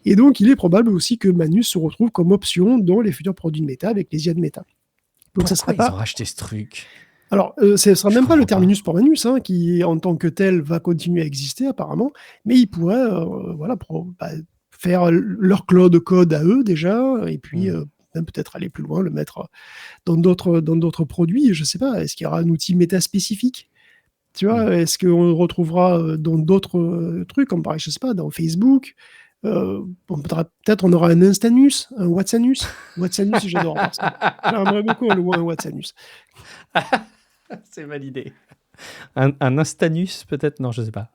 S2: Et donc, il est probable aussi que Manus se retrouve comme option dans les futurs produits de Meta avec les IA de Meta. Donc, ça serait
S1: ils ont racheté ce truc?
S2: Alors, ce ne sera même pas le terminus pour Manus, qui en tant que tel va continuer à exister apparemment, mais ils pourraient faire leur code à eux déjà, et puis même peut-être aller plus loin, le mettre dans d'autres produits. Je ne sais pas, est-ce qu'il y aura un outil méta spécifique? Tu vois, est-ce qu'on le retrouvera dans d'autres trucs, comme par exemple, je ne sais pas, dans Facebook? Peut-être on aura un Instanus, un Whatsanus. Whatsanus, j'adore ça. J'aimerais beaucoup un Whatsanus.
S1: C'est validé. Un Instanus, peut-être? Non, je ne sais pas.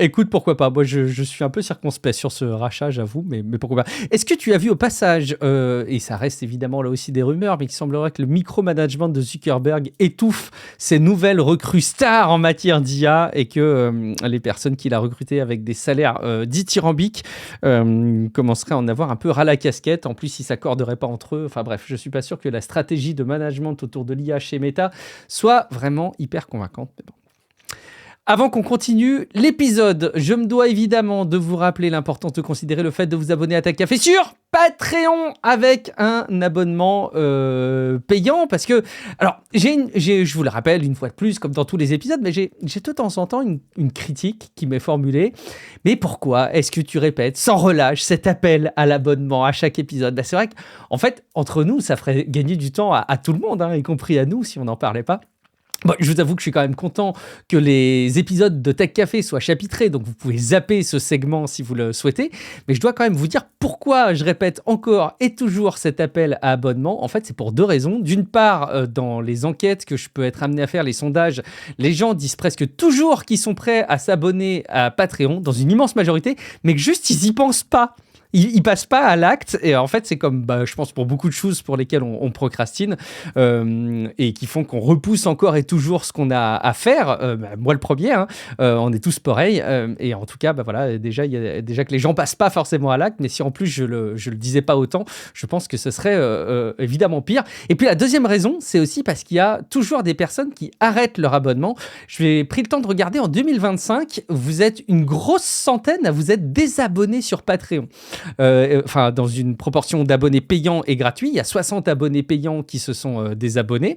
S1: Écoute, pourquoi pas? Moi, je suis un peu circonspect sur ce rachat, j'avoue, mais pourquoi pas? Est-ce que tu as vu au passage, et ça reste évidemment là aussi des rumeurs, mais il semblerait que le micromanagement de Zuckerberg étouffe ses nouvelles recrues stars en matière d'IA et que les personnes qu'il a recrutées avec des salaires dithyrambiques commenceraient à en avoir un peu ras la casquette. En plus, ils ne s'accorderaient pas entre eux. Enfin bref, je ne suis pas sûr que la stratégie de management autour de l'IA chez Meta soit vraiment hyper convaincante, mais bon. Avant qu'on continue l'épisode, je me dois évidemment de vous rappeler l'importance de considérer le fait de vous abonner à Tech Café sur Patreon avec un abonnement payant, parce que, alors, je vous le rappelle une fois de plus, comme dans tous les épisodes, mais j'ai de temps en temps une critique qui m'est formulée. Mais pourquoi est-ce que tu répètes sans relâche cet appel à l'abonnement à chaque épisode? C'est vrai qu'en fait, entre nous, ça ferait gagner du temps à tout le monde, y compris à nous, si on n'en parlait pas. Bon, je vous avoue que je suis quand même content que les épisodes de Tech Café soient chapitrés, donc vous pouvez zapper ce segment si vous le souhaitez. Mais je dois quand même vous dire pourquoi je répète encore et toujours cet appel à abonnement. En fait, c'est pour deux raisons. D'une part, dans les enquêtes que je peux être amené à faire, les sondages, les gens disent presque toujours qu'ils sont prêts à s'abonner à Patreon, dans une immense majorité, mais que juste ils y pensent pas. Ils passent pas à l'acte, et en fait c'est comme je pense pour beaucoup de choses pour lesquelles on procrastine et qui font qu'on repousse encore et toujours ce qu'on a à faire. Moi le premier, on est tous pareils, et en tout cas voilà, déjà il y a déjà que les gens passent pas forcément à l'acte, mais si en plus je le disais pas autant, je pense que ce serait évidemment pire. Et puis la deuxième raison, c'est aussi parce qu'il y a toujours des personnes qui arrêtent leur abonnement. J'ai pris le temps de regarder, en 2025, vous êtes une grosse centaine à vous être désabonnés sur Patreon. Dans une proportion d'abonnés payants et gratuits, il y a 60 abonnés payants qui se sont désabonnés.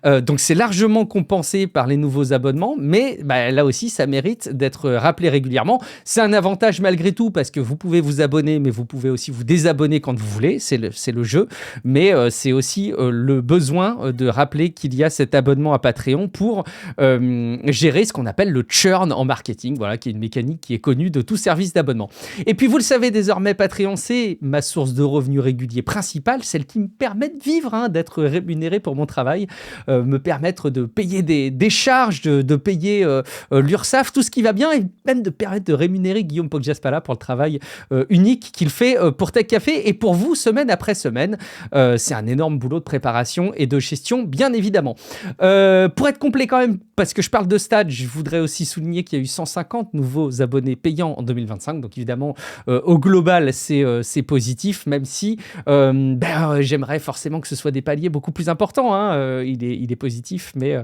S1: Donc c'est largement compensé par les nouveaux abonnements, mais là aussi ça mérite d'être rappelé régulièrement. C'est un avantage malgré tout, parce que vous pouvez vous abonner, mais vous pouvez aussi vous désabonner quand vous voulez, c'est le jeu, mais c'est aussi le besoin de rappeler qu'il y a cet abonnement à Patreon pour gérer ce qu'on appelle le churn en marketing, voilà, qui est une mécanique qui est connue de tout service d'abonnement. Et puis vous le savez désormais, Patreon, c'est ma source de revenus réguliers principale, celle qui me permet de vivre, d'être rémunéré pour mon travail, me permettre de payer des charges, de payer l'URSSAF, tout ce qui va bien, et même de permettre de rémunérer Guillaume Poggiaspala pour le travail unique qu'il fait pour Tech Café et pour vous, semaine après semaine. C'est un énorme boulot de préparation et de gestion, bien évidemment. Pour être complet quand même, parce que je parle de stade, je voudrais aussi souligner qu'il y a eu 150 nouveaux abonnés payants en 2025. Donc évidemment, au global, c'est positif, même si j'aimerais forcément que ce soit des paliers beaucoup plus importants. Il est positif, mais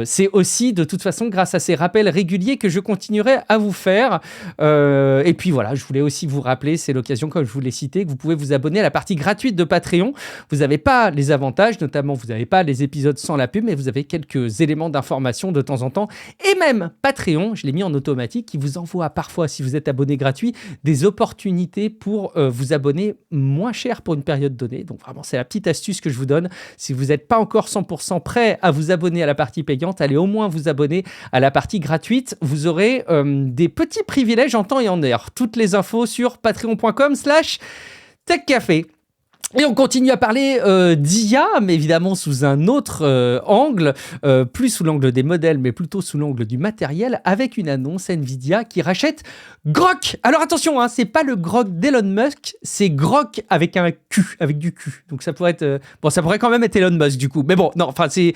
S1: c'est aussi de toute façon grâce à ces rappels réguliers que je continuerai à vous faire. Et puis voilà, je voulais aussi vous rappeler, c'est l'occasion, comme je vous l'ai cité, que vous pouvez vous abonner à la partie gratuite de Patreon. Vous n'avez pas les avantages, notamment vous n'avez pas les épisodes sans la pub, mais vous avez quelques éléments d'information de temps en temps. Et même Patreon, je l'ai mis en automatique, qui vous envoie parfois, si vous êtes abonné gratuit, des opportunités pour vous abonner moins cher pour une période donnée. Donc vraiment, c'est la petite astuce que je vous donne. Si vous n'êtes pas encore 100% prêt à vous abonner à la partie payante, allez au moins vous abonner à la partie gratuite. Vous aurez des petits privilèges en temps et en heure. Toutes les infos sur patreon.com/techcafé. Et on continue à parler d'IA, mais évidemment sous un autre angle, plus sous l'angle des modèles, mais plutôt sous l'angle du matériel, avec une annonce Nvidia qui rachète Grok. Alors attention, c'est pas le Grok d'Elon Musk, c'est Grok avec un Q, avec du Q. Donc ça pourrait être... ça pourrait quand même être Elon Musk du coup. Mais bon, non, enfin c'est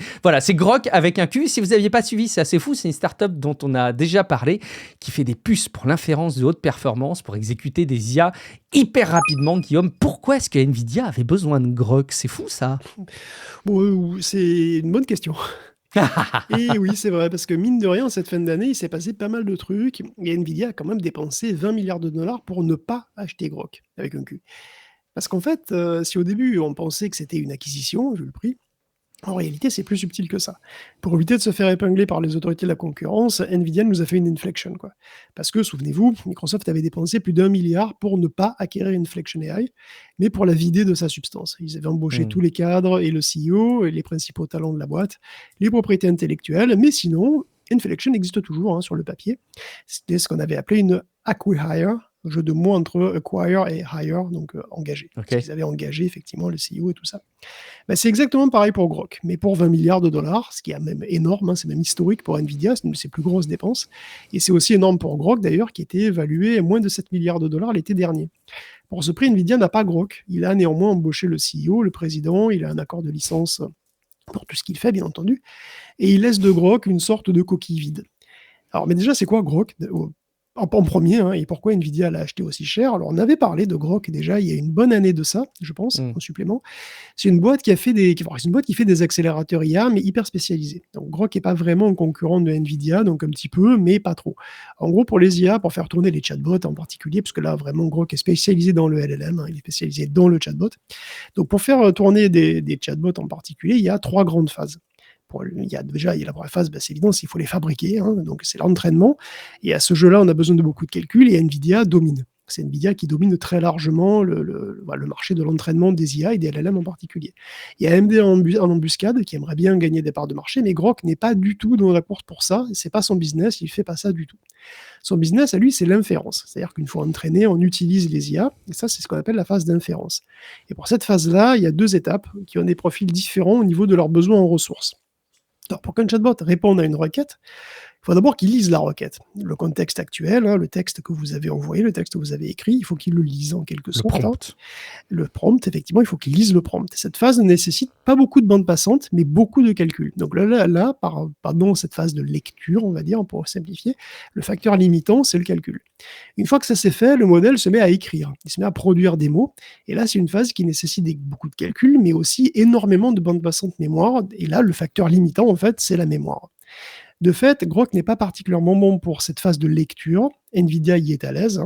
S1: Grok avec un Q. Si vous n'aviez pas suivi, c'est assez fou, c'est une startup dont on a déjà parlé, qui fait des puces pour l'inférence de haute performance, pour exécuter des IA hyper rapidement. Guillaume, pourquoi est-ce que Nvidia avait besoin de Grok? C'est fou ça.
S2: Bon, c'est une bonne question. Et oui, c'est vrai, parce que mine de rien, cette fin d'année, il s'est passé pas mal de trucs, et Nvidia a quand même dépensé 20 milliards de dollars pour ne pas acheter Grok, avec un Q. Parce qu'en fait, si au début on pensait que c'était une acquisition, vu le prix, en réalité, c'est plus subtil que ça. Pour éviter de se faire épingler par les autorités de la concurrence, Nvidia nous a fait une inflection, quoi. Parce que, souvenez-vous, Microsoft avait dépensé plus d'1 milliard pour ne pas acquérir Inflection AI, mais pour la vider de sa substance. Ils avaient embauché tous les cadres et le CEO, et les principaux talents de la boîte, les propriétés intellectuelles, mais sinon, Inflection existe toujours sur le papier. C'était ce qu'on avait appelé une acqui-hire, jeu de mots entre acquire et hire, donc engagé.
S1: Okay.
S2: Ils avaient engagé effectivement le CEO et tout ça. C'est exactement pareil pour Grok, mais pour 20 milliards de dollars, ce qui est même énorme, c'est même historique pour Nvidia, c'est une de ses plus grosses dépenses. Et c'est aussi énorme pour Grok d'ailleurs, qui était évalué à moins de 7 milliards de dollars l'été dernier. Pour ce prix, Nvidia n'a pas Grok. Il a néanmoins embauché le CEO, le président, il a un accord de licence pour tout ce qu'il fait, bien entendu, et il laisse de Grok une sorte de coquille vide. Alors, mais déjà, c'est quoi Grok en premier, et pourquoi Nvidia l'a acheté aussi cher? Alors, on avait parlé de Grok déjà il y a une bonne année de ça, je pense, en supplément. C'est une boîte qui fait des accélérateurs IA, mais hyper spécialisés. Donc, Grok n'est pas vraiment un concurrent de Nvidia, donc un petit peu, mais pas trop. En gros, pour les IA, pour faire tourner les chatbots en particulier, parce que là, vraiment, Grok est spécialisé dans le LLM, il est spécialisé dans le chatbot. Donc, pour faire tourner des chatbots en particulier, il y a 3 grandes phases. Il y a la première phase, c'est évident, il faut les fabriquer, donc c'est l'entraînement. Et à ce jeu-là, on a besoin de beaucoup de calculs, et Nvidia domine. C'est Nvidia qui domine très largement le marché de l'entraînement des IA et des LLM en particulier. Il y a AMD en embuscade qui aimerait bien gagner des parts de marché, mais Grok n'est pas du tout dans la course pour ça, c'est pas son business, il fait pas ça du tout. Son business, à lui, c'est l'inférence. C'est-à-dire qu'une fois entraîné, on utilise les IA, et ça, c'est ce qu'on appelle la phase d'inférence. Et pour cette phase-là, il y a 2 étapes qui ont des profils différents au niveau de leurs besoins en ressources. Alors, pour qu'un chatbot réponde à une requête, il faut d'abord qu'il lise la requête. Le contexte actuel, le texte que vous avez envoyé, le texte que vous avez écrit, il faut qu'il le lise en quelque sorte. Le prompt, effectivement, il faut qu'il lise le prompt. Cette phase ne nécessite pas beaucoup de bande passante, mais beaucoup de calculs. Donc là pardon, cette phase de lecture, on va dire, pour simplifier, le facteur limitant, c'est le calcul. Une fois que ça s'est fait, le modèle se met à écrire, il se met à produire des mots, et là, c'est une phase qui nécessite beaucoup de calculs, mais aussi énormément de bande passante mémoire, et là, le facteur limitant, en fait, c'est la mémoire. De fait, Grok n'est pas particulièrement bon pour cette phase de lecture. Nvidia y est à l'aise,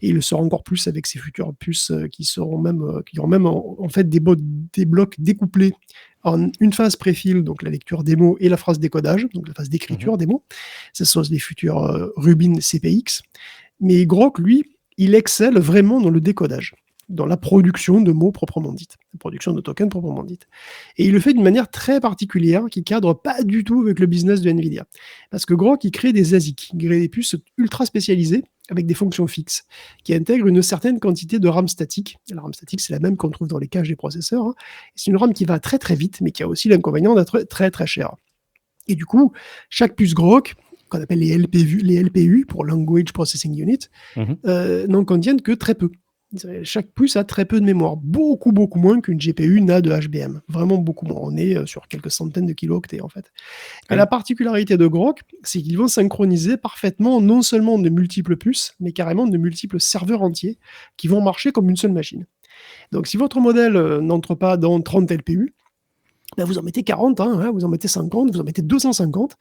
S2: et il le sera encore plus avec ses futures puces qui auront même en fait des blocs découplés en une phase préfil, donc la lecture des mots, et la phase décodage, donc la phase d'écriture des mots. Ce sont les futurs Rubin CPX. Mais Grok, lui, il excelle vraiment dans le décodage, dans la production de mots proprement dite, la production de tokens proprement dite. Et il le fait d'une manière très particulière qui cadre pas du tout avec le business de Nvidia. Parce que Grok, il crée des ASIC, il crée des puces ultra spécialisées avec des fonctions fixes, qui intègrent une certaine quantité de RAM statique. La RAM statique, c'est la même qu'on trouve dans les caches des processeurs. Hein. C'est une RAM qui va très très vite, mais qui a aussi l'inconvénient d'être très très chère. Et du coup, chaque puce Groq, qu'on appelle les LPU pour Language Processing Unit, n'en contiennent que très peu. Chaque puce a très peu de mémoire, beaucoup moins qu'une GPU n'a de HBM, vraiment beaucoup moins. On est sur quelques centaines de kilooctets en fait. Et la particularité de Groq, c'est qu'ils vont synchroniser parfaitement non seulement de multiples puces, mais carrément de multiples serveurs entiers qui vont marcher comme une seule machine. Donc si votre modèle n'entre pas dans 30 LPU, ben vous en mettez 40, vous en mettez 50, vous en mettez 250.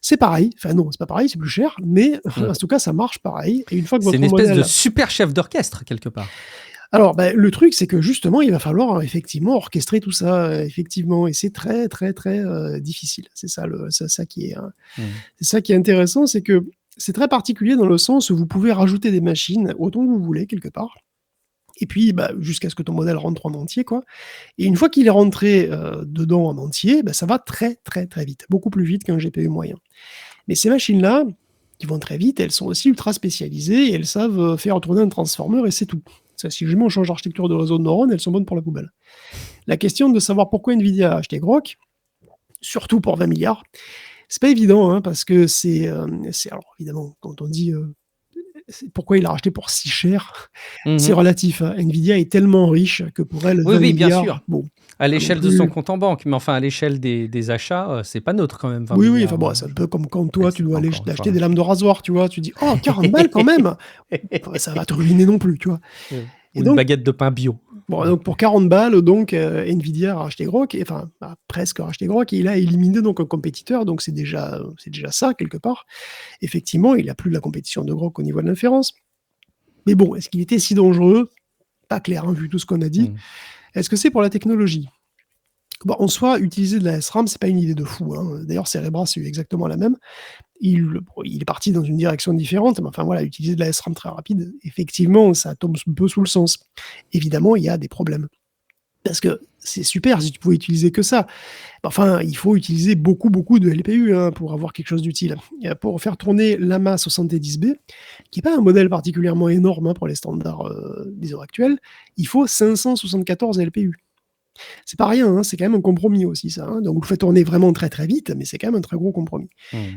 S2: C'est pareil. Enfin non, c'est pas pareil, c'est plus cher, mais en tout cas, ça marche pareil. Et une fois que votre
S1: c'est une espèce
S2: modèle...
S1: de super chef d'orchestre, quelque part.
S2: Alors, le truc, c'est que justement, il va falloir effectivement orchestrer tout ça, effectivement, et c'est très, très, très difficile. C'est ça qui est, c'est ça qui est intéressant, c'est que c'est très particulier dans le sens où vous pouvez rajouter des machines autant que vous voulez, quelque part. Et puis, jusqu'à ce que ton modèle rentre en entier, quoi. Et une fois qu'il est rentré dedans en entier, ça va très, très, très vite. Beaucoup plus vite qu'un GPU moyen. Mais ces machines-là, qui vont très vite, elles sont aussi ultra spécialisées et elles savent faire tourner un transformer et c'est tout. Ça, si jamais on change l'architecture de réseau de neurones, elles sont bonnes pour la poubelle. La question de savoir pourquoi Nvidia a acheté Groq, surtout pour 20 milliards, c'est pas évident, parce que c'est alors évidemment, quand on dit... pourquoi il l'a racheté pour si cher, c'est relatif. Nvidia est tellement riche que pour elle, 20
S1: oui,
S2: milliards,
S1: bien sûr.
S2: Bon,
S1: à l'échelle de son compte en banque, mais enfin à l'échelle des achats, c'est pas neutre quand même. 20
S2: oui,
S1: milliards,
S2: c'est un peu comme quand toi, tu dois aller acheter des lames de rasoir, tu vois, tu dis, 40 balles quand même, ça va te ruiner non plus, tu vois.
S1: Et donc, une baguette de pain bio.
S2: Bon, donc pour 40 balles, Nvidia a racheté Groq, presque racheté Groq, et il a éliminé donc un compétiteur, donc c'est déjà ça, quelque part. Effectivement, il n'a plus de la compétition de Groq au niveau de l'inférence. Mais bon, est-ce qu'il était si dangereux? Pas clair, vu tout ce qu'on a dit. Est-ce que c'est pour la technologie? En soi, utiliser de la SRAM, c'est pas une idée de fou. D'ailleurs, Cerebras, c'est exactement la même. Il est parti dans une direction différente, mais enfin voilà, utiliser de la SRAM très rapide, effectivement, ça tombe un peu sous le sens. Évidemment, il y a des problèmes. Parce que c'est super si tu pouvais utiliser que ça. Enfin, il faut utiliser beaucoup de LPU pour avoir quelque chose d'utile. Pour faire tourner Llama 70B, qui n'est pas un modèle particulièrement énorme pour les standards disons actuels, il faut 574 LPU. C'est pas rien, c'est quand même un compromis aussi ça. Donc vous le faites tourner vraiment très très vite, mais c'est quand même un très gros compromis.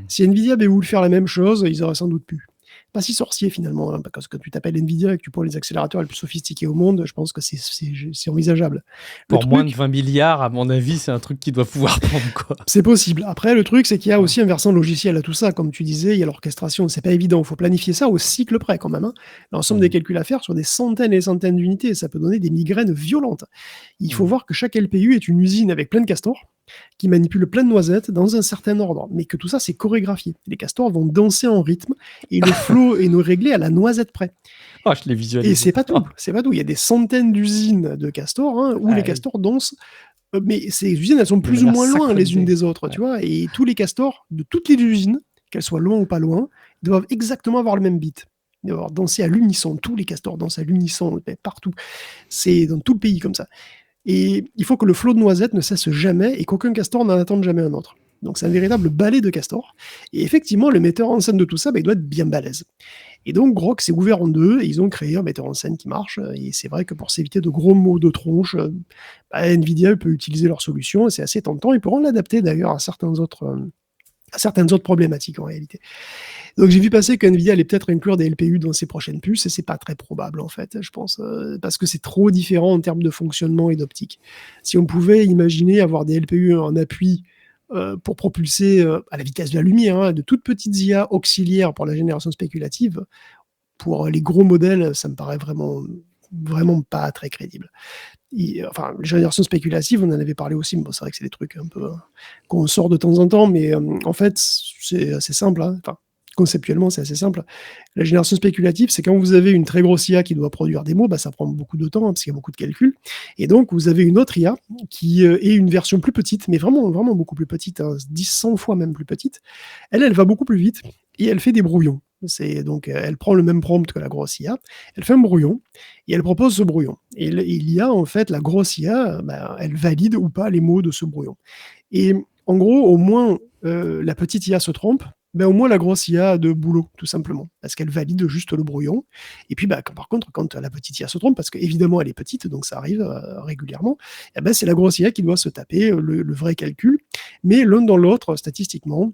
S2: Si Nvidia avait voulu faire la même chose, ils auraient sans doute pu. Pas si sorcier finalement, parce que quand tu t'appelles Nvidia et que tu prends les accélérateurs les plus sophistiqués au monde, je pense que c'est envisageable.
S1: Pour moins de 20 milliards, à mon avis, c'est un truc qui doit pouvoir prendre, quoi.
S2: C'est possible. Après, le truc, c'est qu'il y a aussi un versant logiciel à tout ça. Comme tu disais, il y a l'orchestration, c'est pas évident. Il faut planifier ça au cycle près quand même. L'ensemble des calculs à faire sur des centaines et des centaines d'unités, ça peut donner des migraines violentes. Il faut voir que chaque LPU est une usine avec plein de castors qui manipulent plein de noisettes dans un certain ordre, mais que tout ça, c'est chorégraphié. Les castors vont danser en rythme et le flow est réglé à la noisette près.
S1: Oh, je l'ai visualisé.
S2: Et c'est pas tout. Il y a des centaines d'usines de castors où les castors dansent. Mais ces usines, elles sont plus ou moins loin les unes des autres, tu vois. Et tous les castors de toutes les usines, qu'elles soient loin ou pas loin, doivent exactement avoir le même beat. Ils doivent danser à l'unisson. Tous les castors dansent à l'unisson partout. C'est dans tout le pays comme ça. Et il faut que le flot de noisettes ne cesse jamais et qu'aucun castor n'en attende jamais un autre. Donc c'est un véritable ballet de castors. Et effectivement, le metteur en scène de tout ça, il doit être bien balèze. Et donc Groq s'est ouvert en deux et ils ont créé un metteur en scène qui marche. Et c'est vrai que pour s'éviter de gros mots de tronche, Nvidia peut utiliser leur solution et c'est assez tentant. Ils pourront l'adapter d'ailleurs à certaines autres problématiques en réalité. Donc j'ai vu passer que Nvidia allait peut-être inclure des LPU dans ses prochaines puces et c'est pas très probable en fait, je pense, parce que c'est trop différent en termes de fonctionnement et d'optique. Si on pouvait imaginer avoir des LPU en appui pour propulser à la vitesse de la lumière de toutes petites IA auxiliaires pour la génération spéculative, pour les gros modèles, ça me paraît vraiment pas très crédible. Enfin, la génération spéculative, on en avait parlé aussi, mais bon, c'est vrai que c'est des trucs un peu qu'on sort de temps en temps, mais en fait, c'est assez simple. Enfin, conceptuellement, c'est assez simple. La génération spéculative, c'est quand vous avez une très grosse IA qui doit produire des mots, ça prend beaucoup de temps, parce qu'il y a beaucoup de calculs. Et donc, vous avez une autre IA qui est une version plus petite, mais vraiment beaucoup plus petite, 100 fois même plus petite. Elle va beaucoup plus vite, et elle fait des brouillons. Donc, elle prend le même prompt que la grosse IA, elle fait un brouillon, et elle propose ce brouillon. Et l'IA, en fait, la grosse IA, elle valide ou pas les mots de ce brouillon. Et en gros, au moins, la petite IA se trompe, Ben, au moins la grosse IA a de boulot, tout simplement, parce qu'elle valide juste le brouillon. Et puis, par contre, quand la petite IA se trompe, parce qu'évidemment elle est petite, donc ça arrive régulièrement, eh ben, c'est la grosse IA qui doit se taper le vrai calcul. Mais l'un dans l'autre, statistiquement,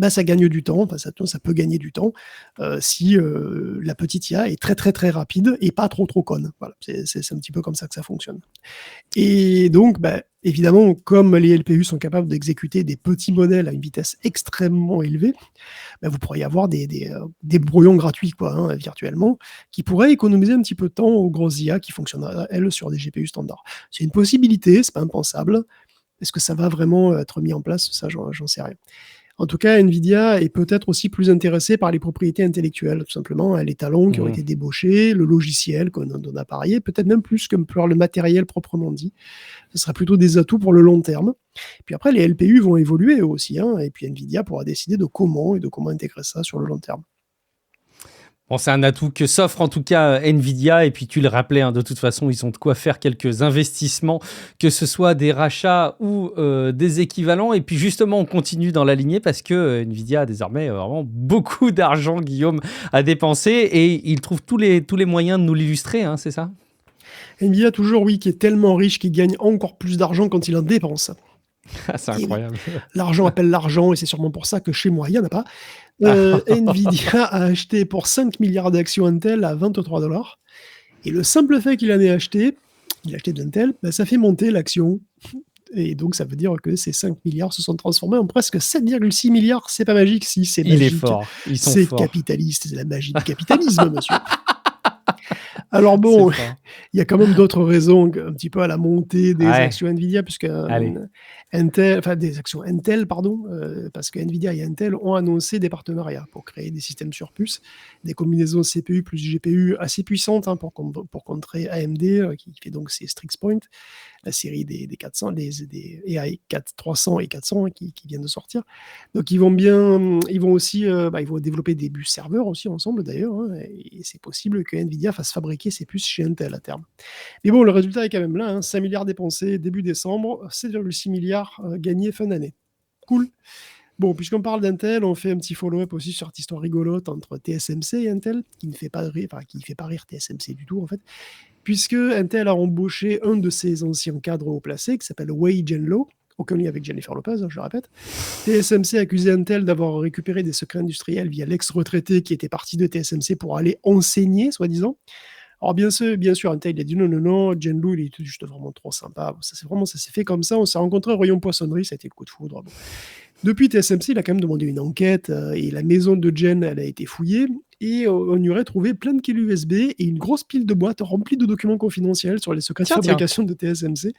S2: ça gagne du temps, enfin, ça peut gagner du temps si la petite IA est très très très rapide et pas trop trop conne. Voilà, c'est un petit peu comme ça que ça fonctionne. Et donc, évidemment, comme les LPU sont capables d'exécuter des petits modèles à une vitesse extrêmement élevée, vous pourriez avoir des brouillons gratuits, quoi, virtuellement, qui pourraient économiser un petit peu de temps aux grosses IA qui fonctionnent, elles, sur des GPU standards. C'est une possibilité, c'est pas impensable. Est-ce que ça va vraiment être mis en place? Ça, j'en sais rien. En tout cas, Nvidia est peut-être aussi plus intéressée par les propriétés intellectuelles, tout simplement, les talents qui ont été débauchés, le logiciel qu'on a parié, peut-être même plus que pour le matériel proprement dit. Ce sera plutôt des atouts pour le long terme. Puis après, les LPU vont évoluer eux aussi, et puis Nvidia pourra décider de comment intégrer ça sur le long terme.
S1: Bon, c'est un atout que s'offre en tout cas Nvidia, et puis tu le rappelais, de toute façon, ils ont de quoi faire quelques investissements, que ce soit des rachats ou des équivalents. Et puis justement, on continue dans la lignée parce que Nvidia a désormais vraiment beaucoup d'argent, Guillaume, à dépenser, et il trouve tous les moyens de nous l'illustrer, c'est ça?
S2: Nvidia, toujours, oui, qui est tellement riche qu'il gagne encore plus d'argent quand il en dépense.
S1: C'est incroyable.
S2: L'argent appelle l'argent, et c'est sûrement pour ça que chez moi, il n'y en a pas. Nvidia a acheté pour 5 milliards d'actions Intel à 23 $. Et le simple fait qu'il en ait acheté, il a acheté d'Intel, ça fait monter l'action. Et donc, ça veut dire que ces 5 milliards se sont transformés en presque 7,6 milliards. C'est pas magique, si, c'est magique.
S1: Il est fort. Ils sont
S2: c'est
S1: forts.
S2: Capitaliste, c'est la magie du capitalisme, monsieur. Alors bon, il y a quand même d'autres raisons un petit peu à la montée des actions Nvidia, puisque des actions Intel, pardon, parce que Nvidia et Intel ont annoncé des partenariats pour créer des systèmes sur puce, des combinaisons CPU plus GPU assez puissantes pour contrer AMD, qui fait donc ces Strix Point, la série des 400, des AI 300 et 400 qui viennent de sortir. Donc ils vont aussi ils vont développer des bus serveurs aussi ensemble d'ailleurs, et c'est possible que Nvidia fasse fabriquer ses puces chez Intel à terme. Mais bon, le résultat est quand même là, 5 milliards dépensés début décembre, 7,6 milliards gagnés fin d'année. Cool. Bon, puisqu'on parle d'Intel, on fait un petit follow-up aussi sur cette histoire rigolote entre TSMC et Intel, qui ne fait pas rire, TSMC du tout en fait, puisque Intel a embauché un de ses anciens cadres haut placés, qui s'appelle Wei Jianluo, aucun lien avec Jennifer Lopez, je le répète. TSMC accusait Intel d'avoir récupéré des secrets industriels via l'ex-retraité qui était parti de TSMC pour aller enseigner, soi-disant. Alors bien sûr, Intel il a dit non, Jianluo il est juste vraiment trop sympa. Ça s'est fait comme ça, on s'est rencontrés au rayon poissonnerie, ça a été le coup de foudre. Bon. Depuis, TSMC il a quand même demandé une enquête, et la maison de Jen elle a été fouillée, et on y aurait trouvé plein de clés USB et une grosse pile de boîtes remplies de documents confidentiels sur les secrets de fabrication de TSMC.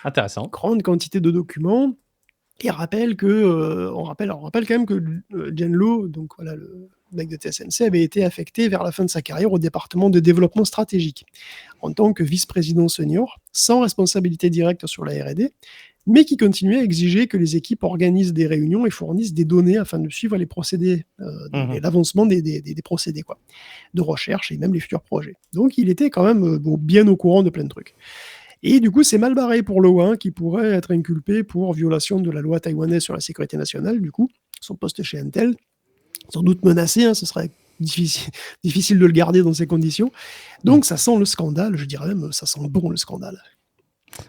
S1: Intéressant.
S2: Grande quantité de documents. Et on rappelle quand même que Jianluo, donc voilà, le mec de TSMC, avait été affecté vers la fin de sa carrière au département de développement stratégique, en tant que vice-président senior, sans responsabilité directe sur la R&D, mais qui continuait à exiger que les équipes organisent des réunions et fournissent des données afin de suivre les procédés, l'avancement des procédés de recherche et même les futurs projets. Donc il était quand même bien au courant de plein de trucs. Et du coup, c'est mal barré pour Lo, qui pourrait être inculpé pour violation de la loi taïwanaise sur la sécurité nationale. Du coup, son poste chez Intel, sans doute menacé, ce serait difficile de le garder dans ces conditions. Donc ça sent le scandale, je dirais même, ça sent bon le scandale.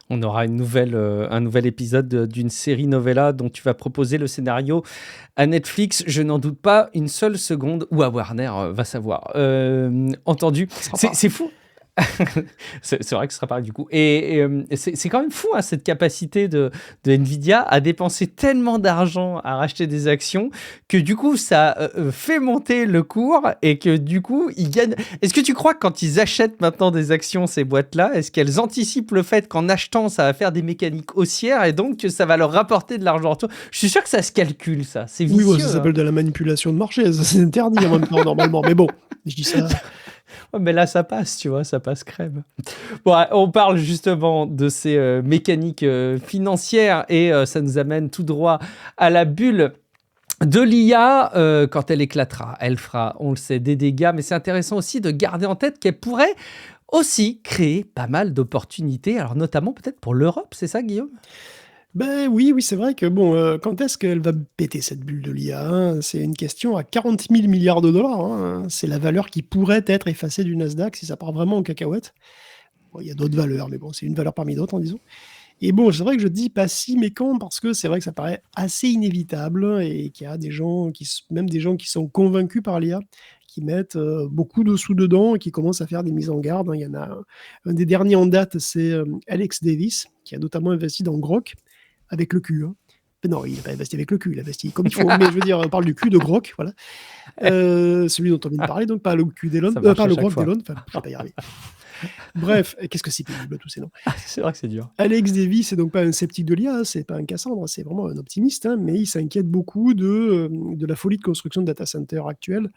S1: On aura un nouvel épisode d'une série novella dont tu vas proposer le scénario à Netflix, je n'en doute pas une seule seconde, ou à Warner, va savoir. Entendu, c'est fou. C'est vrai que ce sera pareil du coup. Et c'est quand même fou cette capacité de Nvidia à dépenser tellement d'argent à racheter des actions que du coup ça fait monter le cours et que du coup ils gagnent. Est-ce que tu crois que quand ils achètent maintenant des actions, ces boîtes-là, est-ce qu'elles anticipent le fait qu'en achetant ça va faire des mécaniques haussières et donc que ça va leur rapporter de l'argent? Je suis sûr que ça se calcule, ça. C'est vicieux.
S2: Oui, ça s'appelle de la manipulation de marché. Ça, c'est interdit en même temps normalement. Mais bon, je dis ça.
S1: Ouais, mais là, ça passe, tu vois, ça passe crème. Bon, on parle justement de ces mécaniques financières et ça nous amène tout droit à la bulle de l'IA. Quand elle éclatera, elle fera, on le sait, des dégâts, mais c'est intéressant aussi de garder en tête qu'elle pourrait aussi créer pas mal d'opportunités, alors notamment peut-être pour l'Europe, c'est ça, Guillaume ?
S2: Ben oui, oui, c'est vrai que bon, quand est-ce qu'elle va péter cette bulle de l'IA, hein? C'est une question à 40 000 milliards de dollars, hein. C'est la valeur qui pourrait être effacée du Nasdaq si ça part vraiment en cacahuète. Bon, il y a d'autres valeurs, mais bon, c'est une valeur parmi d'autres, en disant. Et bon, c'est vrai que je dis pas si, mais quand, parce que c'est vrai que ça paraît assez inévitable et qu'il y a des gens même des gens qui sont convaincus par l'IA, qui mettent beaucoup de sous dedans et qui commencent à faire des mises en garde, hein. Il y en a un des derniers en date, c'est Alex Davis, qui a notamment investi dans Grok avec le cul, hein. Non, il n'a pas investi avec le cul, il a investi comme il faut. Mais je veux dire, on parle du cul de Grok, voilà. Celui dont on vient de parler, donc pas le cul d'Elon,
S1: Ça marche
S2: pas
S1: à
S2: le
S1: chaque
S2: Grok
S1: fois.
S2: d'Elon, enfin, je vais pas y arriver. Bref, qu'est-ce que c'est pénible tous ces noms.
S1: C'est vrai que c'est dur.
S2: Alex Davis, c'est donc pas un sceptique de l'IA, c'est pas un Cassandre, c'est vraiment un optimiste, hein, mais il s'inquiète beaucoup de la folie de construction de data centers actuelle.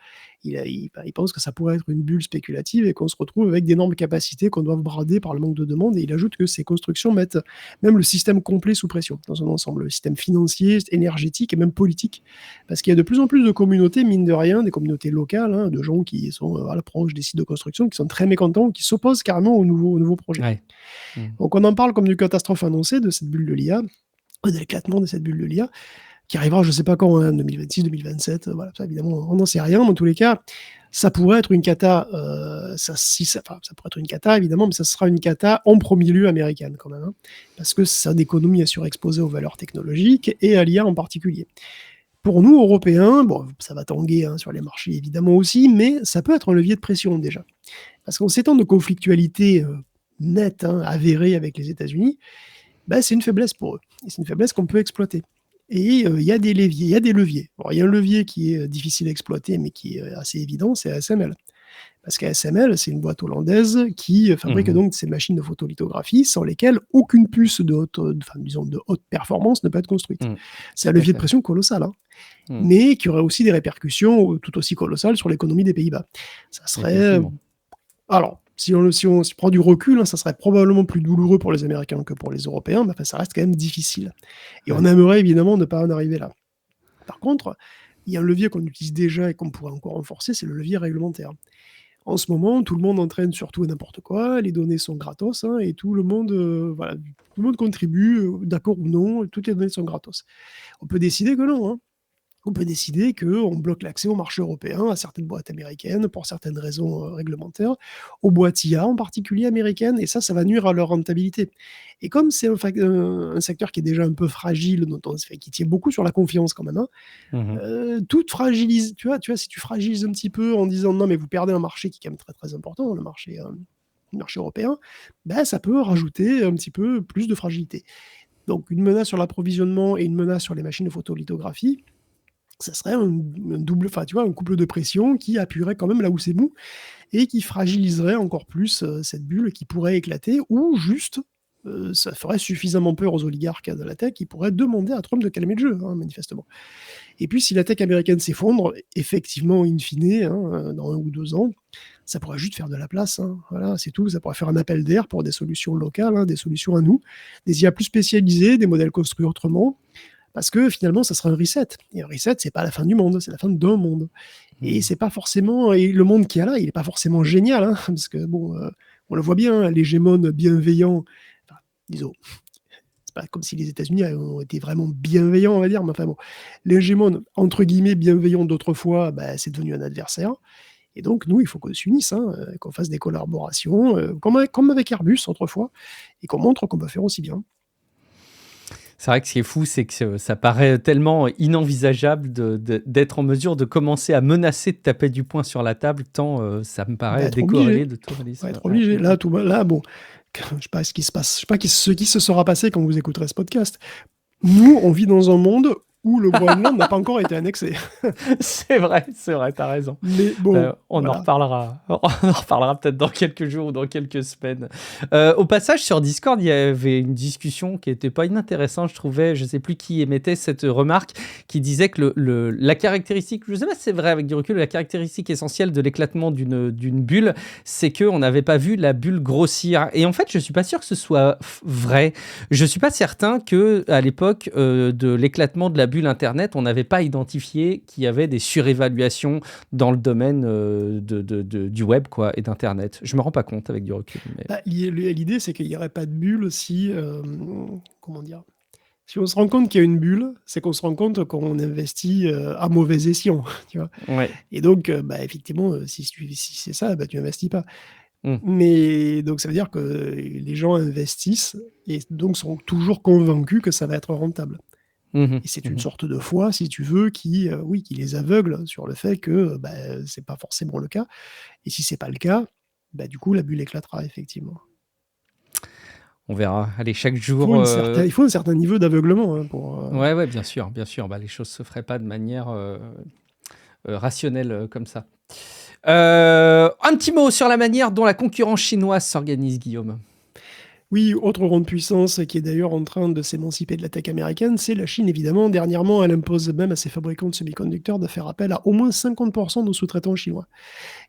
S2: Il pense que ça pourrait être une bulle spéculative et qu'on se retrouve avec d'énormes capacités qu'on doit brader par le manque de demande. Et il ajoute que ces constructions mettent même le système complet sous pression dans son ensemble, le système financier, énergétique et même politique. Parce qu'il y a de plus en plus de communautés, mine de rien, des communautés locales, hein, de gens qui sont à l'approche des sites de construction, qui sont très mécontents, qui s'opposent carrément aux nouveaux projets.
S1: Ouais.
S2: Donc on en parle comme d'une catastrophe annoncée de cette bulle de l'IA, de l'éclatement de cette bulle de l'IA, qui arrivera je ne sais pas quand, hein, 2026, 2027, voilà, ça évidemment on n'en sait rien, mais en tous les cas, ça pourrait être une cata, ça pourrait être une cata évidemment, mais ça sera une cata en premier lieu américaine quand même, hein, parce que c'est une économie surexposée aux valeurs technologiques et à l'IA en particulier. Pour nous, Européens, bon, ça va tanguer hein, sur les marchés évidemment aussi, mais ça peut être un levier de pression déjà. Parce qu'en ces temps de conflictualité nette, hein, avérée avec les États-Unis, bah, c'est une faiblesse pour eux. Et c'est une faiblesse qu'on peut exploiter. Et il y a des leviers, il y a des leviers. Alors, il y a un levier qui est difficile à exploiter, mais qui est assez évident, c'est ASML. Parce qu'ASML, c'est une boîte hollandaise qui fabrique donc ces machines de photolithographie sans lesquelles aucune puce de haute performance ne peut être construite. C'est un levier de pression colossal, hein, mais qui aurait aussi des répercussions tout aussi colossales sur l'économie des Pays-Bas. Ça serait... Alors, si on prend du recul, hein, ça serait probablement plus douloureux pour les Américains que pour les Européens, mais enfin, ça reste quand même difficile. Et on aimerait évidemment ne pas en arriver là. Par contre, il y a un levier qu'on utilise déjà et qu'on pourrait encore renforcer, c'est le levier réglementaire. En ce moment, tout le monde entraîne sur tout et n'importe quoi, les données sont gratos, hein, et tout le monde contribue, d'accord ou non, toutes les données sont gratos. On peut décider que non, hein. On peut décider qu'on bloque l'accès au marché européen à certaines boîtes américaines pour certaines raisons réglementaires, aux boîtes IA en particulier américaines, et ça va nuire à leur rentabilité. Et comme c'est un secteur qui est déjà un peu fragile, qui tient beaucoup sur la confiance quand même, hein, tout fragilise. Tu vois, si tu fragilises un petit peu en disant non, mais vous perdez un marché qui est quand même très très important, le marché européen, ben, ça peut rajouter un petit peu plus de fragilité. Donc une menace sur l'approvisionnement et une menace sur les machines de photolithographie, ça serait un couple de pression qui appuierait quand même là où c'est mou et qui fragiliserait encore plus cette bulle qui pourrait éclater, ou juste ça ferait suffisamment peur aux oligarques de la tech qui pourraient demander à Trump de calmer le jeu, hein, manifestement. Et puis si la tech américaine s'effondre, effectivement, in fine, hein, dans 1 ou 2 ans, ça pourrait juste faire de la place, hein, voilà, c'est tout. Ça pourrait faire un appel d'air pour des solutions locales, hein, des solutions à nous, des IA plus spécialisées, des modèles construits autrement. Parce que finalement, ça sera un reset. Et un reset, c'est pas la fin du monde, c'est la fin d'un monde. Et c'est pas forcément. Et le monde qu'il y a là, il est pas forcément génial, hein, parce que bon, on le voit bien, hein, l'hégémone bienveillant. Enfin, disons, c'est pas comme si les États-Unis ont été vraiment bienveillants, on va dire, mais enfin bon, l'hégémone entre guillemets bienveillant d'autrefois, bah, c'est devenu un adversaire. Et donc, nous, il faut qu'on s'unisse, hein, qu'on fasse des collaborations, comme avec Airbus autrefois, et qu'on montre qu'on peut faire aussi bien.
S1: C'est vrai que ce qui est fou, c'est que ça paraît tellement inenvisageable d'être en mesure de commencer à menacer de taper du poing sur la table, tant ça me paraît décorrélé de tout réalisme.
S2: On va être obligé. Là, bon, je ne sais pas ce qui se passe. Je ne sais pas ce qui se sera passé quand vous écouterez ce podcast. Nous, on vit dans un monde où le Groenland n'a pas encore été annexé.
S1: C'est vrai, t'as raison.
S2: Mais bon,
S1: on en reparlera peut-être dans quelques jours ou dans quelques semaines. Au passage, sur Discord, il y avait une discussion qui n'était pas inintéressante, je trouvais. Je ne sais plus qui émettait cette remarque, qui disait que la caractéristique, je ne sais pas si c'est vrai avec du recul, la caractéristique essentielle de l'éclatement d'une bulle, c'est qu'on n'avait pas vu la bulle grossir. Et en fait, je ne suis pas sûr que ce soit vrai. Je ne suis pas certain qu'à l'époque de l'éclatement de la bulle Internet, on n'avait pas identifié qu'il y avait des surévaluations dans le domaine du web, quoi, et d'Internet. Je me rends pas compte avec du recul. Mais...
S2: L'idée, c'est qu'il n'y aurait pas de bulle si, comment dire, Si on se rend compte qu'il y a une bulle, c'est qu'on se rend compte qu'on investit à mauvais escient, tu vois.
S1: Ouais.
S2: Et donc, effectivement, si c'est ça, tu investis pas.
S1: Mm.
S2: Mais donc, ça veut dire que les gens investissent et donc sont toujours convaincus que ça va être rentable.
S1: Mhm.
S2: Et c'est une sorte de foi, si tu veux, qui les aveugle sur le fait que c'est pas forcément le cas. Et si c'est pas le cas, du coup, la bulle éclatera, effectivement.
S1: On verra. Allez, chaque
S2: Il
S1: jour.
S2: faut un certain niveau d'aveuglement hein, pour.
S1: Ouais, bien sûr, bien sûr. Les choses se feraient pas de manière rationnelle comme ça. Un petit mot sur la manière dont la concurrence chinoise s'organise, Guillaume.
S2: Oui, autre grande puissance qui est d'ailleurs en train de s'émanciper de la tech américaine, c'est la Chine, évidemment. Dernièrement, elle impose même à ses fabricants de semi-conducteurs de faire appel à au moins 50% de sous-traitants chinois.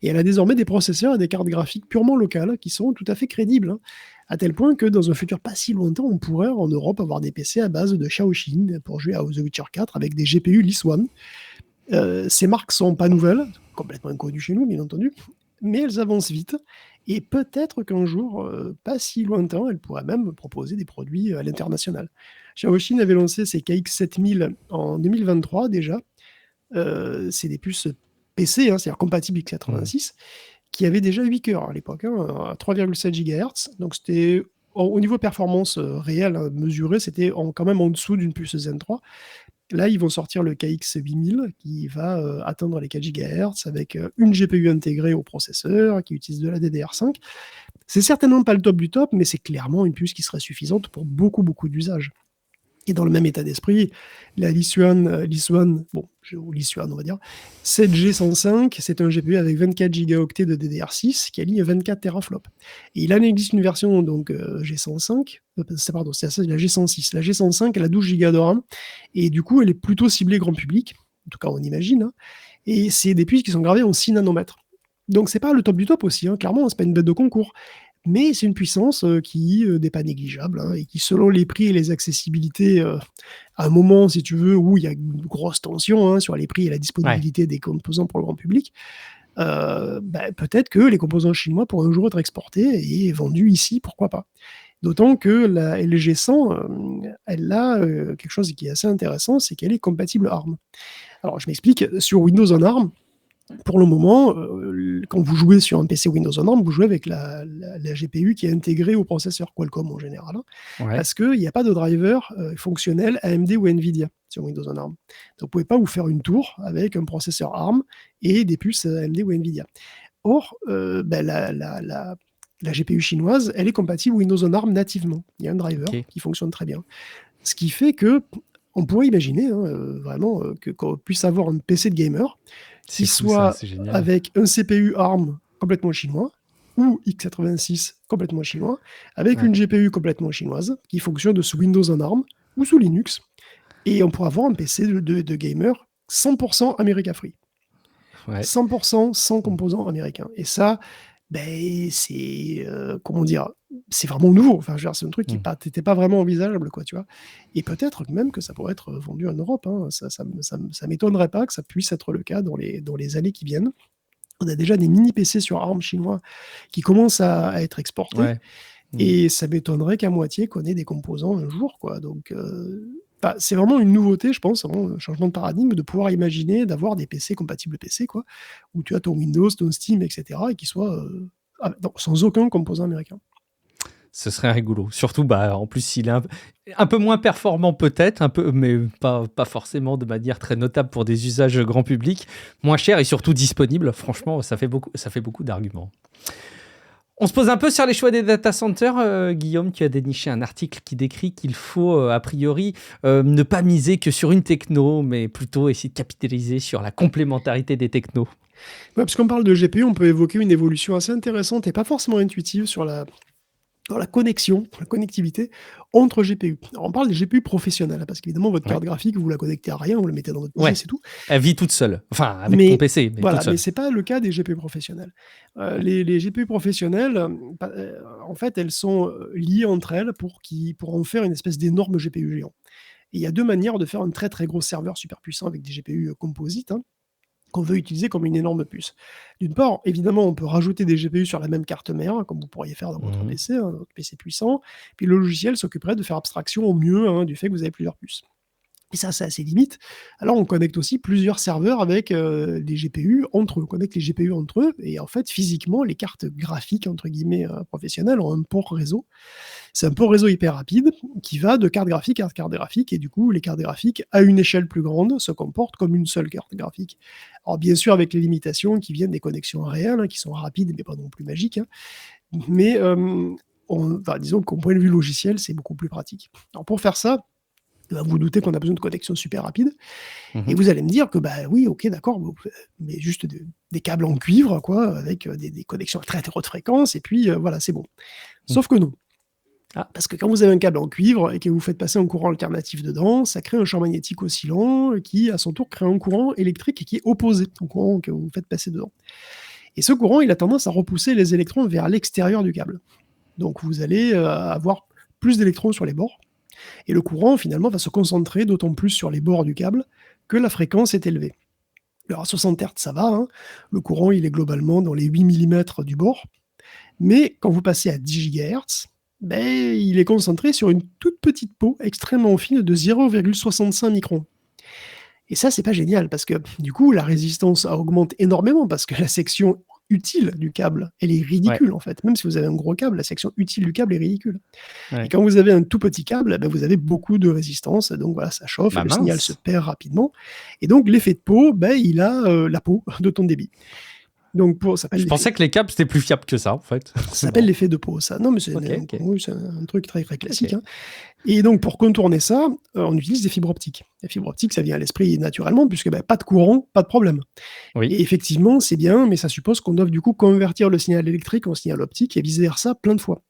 S2: Et elle a désormais des processeurs et des cartes graphiques purement locales qui seront tout à fait crédibles, hein, à tel point que dans un futur pas si lointain, on pourrait en Europe avoir des PC à base de Shaoxin pour jouer à The Witcher 4 avec des GPU Lis One. Ces marques sont pas nouvelles, complètement inconnues chez nous, bien entendu, mais elles avancent vite. Et peut-être qu'un jour, pas si lointain, elles pourraient même proposer des produits à l'international. Shaoxin avait lancé ses KX7000 en 2023 déjà. C'est des puces PC, hein, c'est-à-dire compatibles x86, qui avaient déjà 8 cœurs à l'époque, hein, à 3,7 GHz. Donc c'était au niveau performance réelle, hein, mesurée, c'était quand même en dessous d'une puce Zen 3. Là, ils vont sortir le KX8000 qui va atteindre les 4 GHz avec une GPU intégrée au processeur qui utilise de la DDR5. C'est certainement pas le top du top, mais c'est clairement une puce qui serait suffisante pour beaucoup, beaucoup d'usages. Et dans le même état d'esprit, la Lisuan, on va dire, 7G105, c'est un GPU avec 24 Go de DDR6 qui aligne 24 teraflops. Et il en existe une version donc G105, c'est la G106. La G105, elle a 12 Go de RAM, et du coup, elle est plutôt ciblée grand public, en tout cas on imagine, hein, et c'est des puces qui sont gravées en 6 nanomètres. Donc c'est pas le top du top aussi, hein, clairement, c'est pas une bête de concours. Mais c'est une puissance qui n'est pas négligeable hein, et qui, selon les prix et les accessibilités, à un moment, si tu veux, où il y a une grosse tension hein, sur les prix et la disponibilité des composants pour le grand public, peut-être que les composants chinois pourraient un jour être exportés et vendus ici, pourquoi pas. D'autant que la LG100, elle a quelque chose qui est assez intéressant, c'est qu'elle est compatible ARM. Alors, je m'explique, sur Windows on ARM, pour le moment, quand vous jouez sur un PC Windows on ARM, vous jouez avec la GPU qui est intégrée au processeur Qualcomm en général, hein, parce qu'il n'y a pas de driver fonctionnel AMD ou Nvidia sur Windows on ARM. Donc vous ne pouvez pas vous faire une tour avec un processeur ARM et des puces AMD ou Nvidia. Or, la GPU chinoise, elle est compatible Windows on ARM nativement. Il y a un driver qui fonctionne très bien. Ce qui fait que on pourrait imaginer hein, vraiment qu'on puisse avoir un PC de gamer qui soit avec un CPU ARM complètement chinois ou x86 complètement chinois, avec une GPU complètement chinoise qui fonctionne sous Windows en ARM ou sous Linux. Et on pourra avoir un PC de gamer 100% America Free. 100% sans composants américains. Et ça, c'est comment dire, c'est vraiment nouveau. Enfin, c'est un truc qui n'était pas vraiment envisageable, quoi, tu vois. Et peut-être même que ça pourrait être vendu en Europe. Hein. Ça m'étonnerait pas que ça puisse être le cas dans les années qui viennent. On a déjà des mini PC sur ARM chinois qui commencent à être exportés. Et ça m'étonnerait qu'à moitié qu'on ait des composants un jour, quoi. Donc c'est vraiment une nouveauté, je pense, vraiment un changement de paradigme de pouvoir imaginer d'avoir des PC compatibles PC, quoi, où tu as ton Windows, ton Steam, etc., et qui soient sans aucun composant américain.
S1: Ce serait rigolo. Surtout, en plus, il est un peu moins performant peut-être, mais pas forcément de manière très notable pour des usages grand public, moins cher et surtout disponible. Franchement, ça fait beaucoup d'arguments. On se pose un peu sur les choix des data centers. Guillaume, tu as déniché un article qui décrit qu'il faut, a priori, ne pas miser que sur une techno, mais plutôt essayer de capitaliser sur la complémentarité des technos.
S2: Ouais, parce qu'on parle de GPU, on peut évoquer une évolution assez intéressante et pas forcément intuitive sur la connectivité entre GPU. Alors on parle des GPU professionnels, parce qu'évidemment, votre carte graphique, vous la connectez à rien, vous la mettez dans votre PC, c'est tout.
S1: Elle vit toute seule. Enfin, avec ton PC, mais
S2: voilà,
S1: toute seule.
S2: Mais c'est pas le cas des GPU professionnels. Les GPU professionnels, en fait, elles sont liées entre elles pour en faire une espèce d'énorme GPU géant. Et il y a deux manières de faire un très très gros serveur super puissant avec des GPU composites. Hein. qu'on veut utiliser comme une énorme puce. D'une part, évidemment, on peut rajouter des GPU sur la même carte mère, comme vous pourriez faire dans votre
S1: Mhm.
S2: PC, votre PC puissant, puis le logiciel s'occuperait de faire abstraction au mieux du fait que vous avez plusieurs puces. Et ça a ses limites. Alors on connecte aussi plusieurs serveurs avec des GPU entre eux. On connecte les GPU entre eux, et en fait, physiquement, les cartes graphiques, entre guillemets, professionnelles, ont un port réseau. C'est un port réseau hyper rapide qui va de carte graphique à carte graphique, et du coup, les cartes graphiques, à une échelle plus grande, se comportent comme une seule carte graphique. Alors bien sûr, avec les limitations qui viennent des connexions réelles, qui sont rapides, mais pas non plus magiques, mais disons qu'au point de vue logiciel, c'est beaucoup plus pratique. Alors pour faire ça, vous vous doutez qu'on a besoin de connexions super rapides. Et
S1: Mhm.
S2: vous allez me dire que, oui, ok, d'accord, mais juste des câbles en cuivre, quoi, avec des connexions à très haute fréquence, et puis voilà, c'est bon. Sauf que non. Parce que quand vous avez un câble en cuivre et que vous faites passer un courant alternatif dedans, ça crée un champ magnétique oscillant qui, à son tour, crée un courant électrique qui est opposé au courant que vous faites passer dedans. Et ce courant, il a tendance à repousser les électrons vers l'extérieur du câble. Donc vous allez avoir plus d'électrons sur les bords, et le courant, finalement, va se concentrer d'autant plus sur les bords du câble que la fréquence est élevée. Alors à 60 Hz, ça va, le courant, il est globalement dans les 8 mm du bord, mais quand vous passez à 10 GHz, il est concentré sur une toute petite peau extrêmement fine de 0,65 microns. Et ça, c'est pas génial, parce que du coup, la résistance augmente énormément, parce que la section utile du câble, elle est ridicule, en fait. Même si vous avez un gros câble, la section utile du câble est ridicule.
S1: Ouais.
S2: Et quand vous avez un tout petit câble, vous avez beaucoup de résistance, donc voilà, ça chauffe, et le signal se perd rapidement. Et donc, l'effet de peau, il a la peau de ton débit. Donc
S1: je pensais que les câbles, c'était plus fiable que ça, en fait.
S2: Ça s'appelle l'effet de peau, ça. Non, mais c'est un truc très, très classique. Et donc, pour contourner ça, on utilise des fibres optiques. Les fibres optiques, ça vient à l'esprit naturellement, puisque pas de courant, pas de problème.
S1: Oui.
S2: Et effectivement, c'est bien, mais ça suppose qu'on doit du coup convertir le signal électrique en signal optique, et vice-versa plein de fois.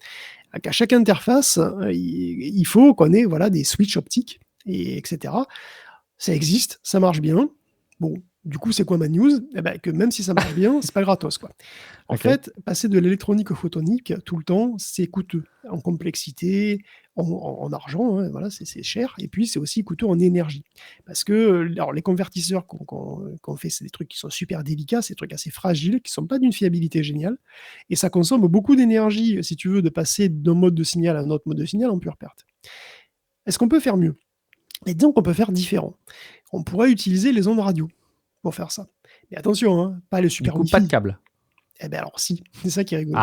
S2: Donc, à chaque interface, il faut qu'on ait des switches optiques, etc. Ça existe, ça marche bien. Bon, du coup, c'est quoi ma news? Que même si ça marche bien, c'est pas gratos, quoi. En fait, passer de l'électronique au photonique tout le temps, c'est coûteux en complexité, en argent, voilà, c'est cher, et puis c'est aussi coûteux en énergie. Parce que alors, les convertisseurs qu'on fait, c'est des trucs qui sont super délicats, c'est des trucs assez fragiles, qui sont pas d'une fiabilité géniale, et ça consomme beaucoup d'énergie, si tu veux, de passer d'un mode de signal à un autre mode de signal en pure perte. Est-ce qu'on peut faire mieux? Et disons qu'on peut faire différent. On pourrait utiliser les ondes radio pour faire ça. Mais attention, pas les super Wi-Fi.
S1: Pas de câble.
S2: Alors si, c'est ça qui est rigolo.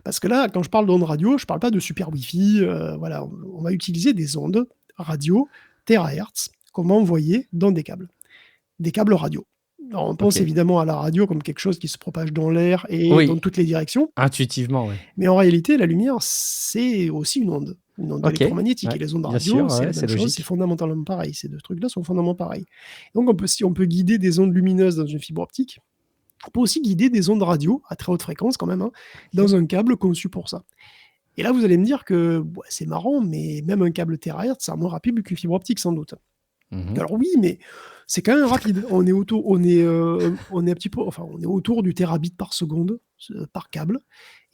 S2: Parce que là, quand je parle d'ondes radio, je parle pas de super Wi-Fi, voilà, on va utiliser des ondes radio terahertz qu'on va envoyer dans des câbles radio. Alors, on pense évidemment à la radio comme quelque chose qui se propage dans l'air et dans toutes les directions.
S1: Intuitivement, oui.
S2: Mais en réalité, la lumière, c'est aussi une onde électromagnétique. Et les ondes radio, c'est la même chose, c'est fondamentalement pareil. Ces deux trucs-là sont fondamentalement pareils. Donc, si on peut guider des ondes lumineuses dans une fibre optique, on peut aussi guider des ondes radio à très haute fréquence quand même, dans un câble conçu pour ça. Et là, vous allez me dire que c'est marrant, mais même un câble terahertz, c'est moins rapide qu'une fibre optique sans doute. Alors oui, mais c'est quand même rapide. On est autour du terabit par seconde par câble.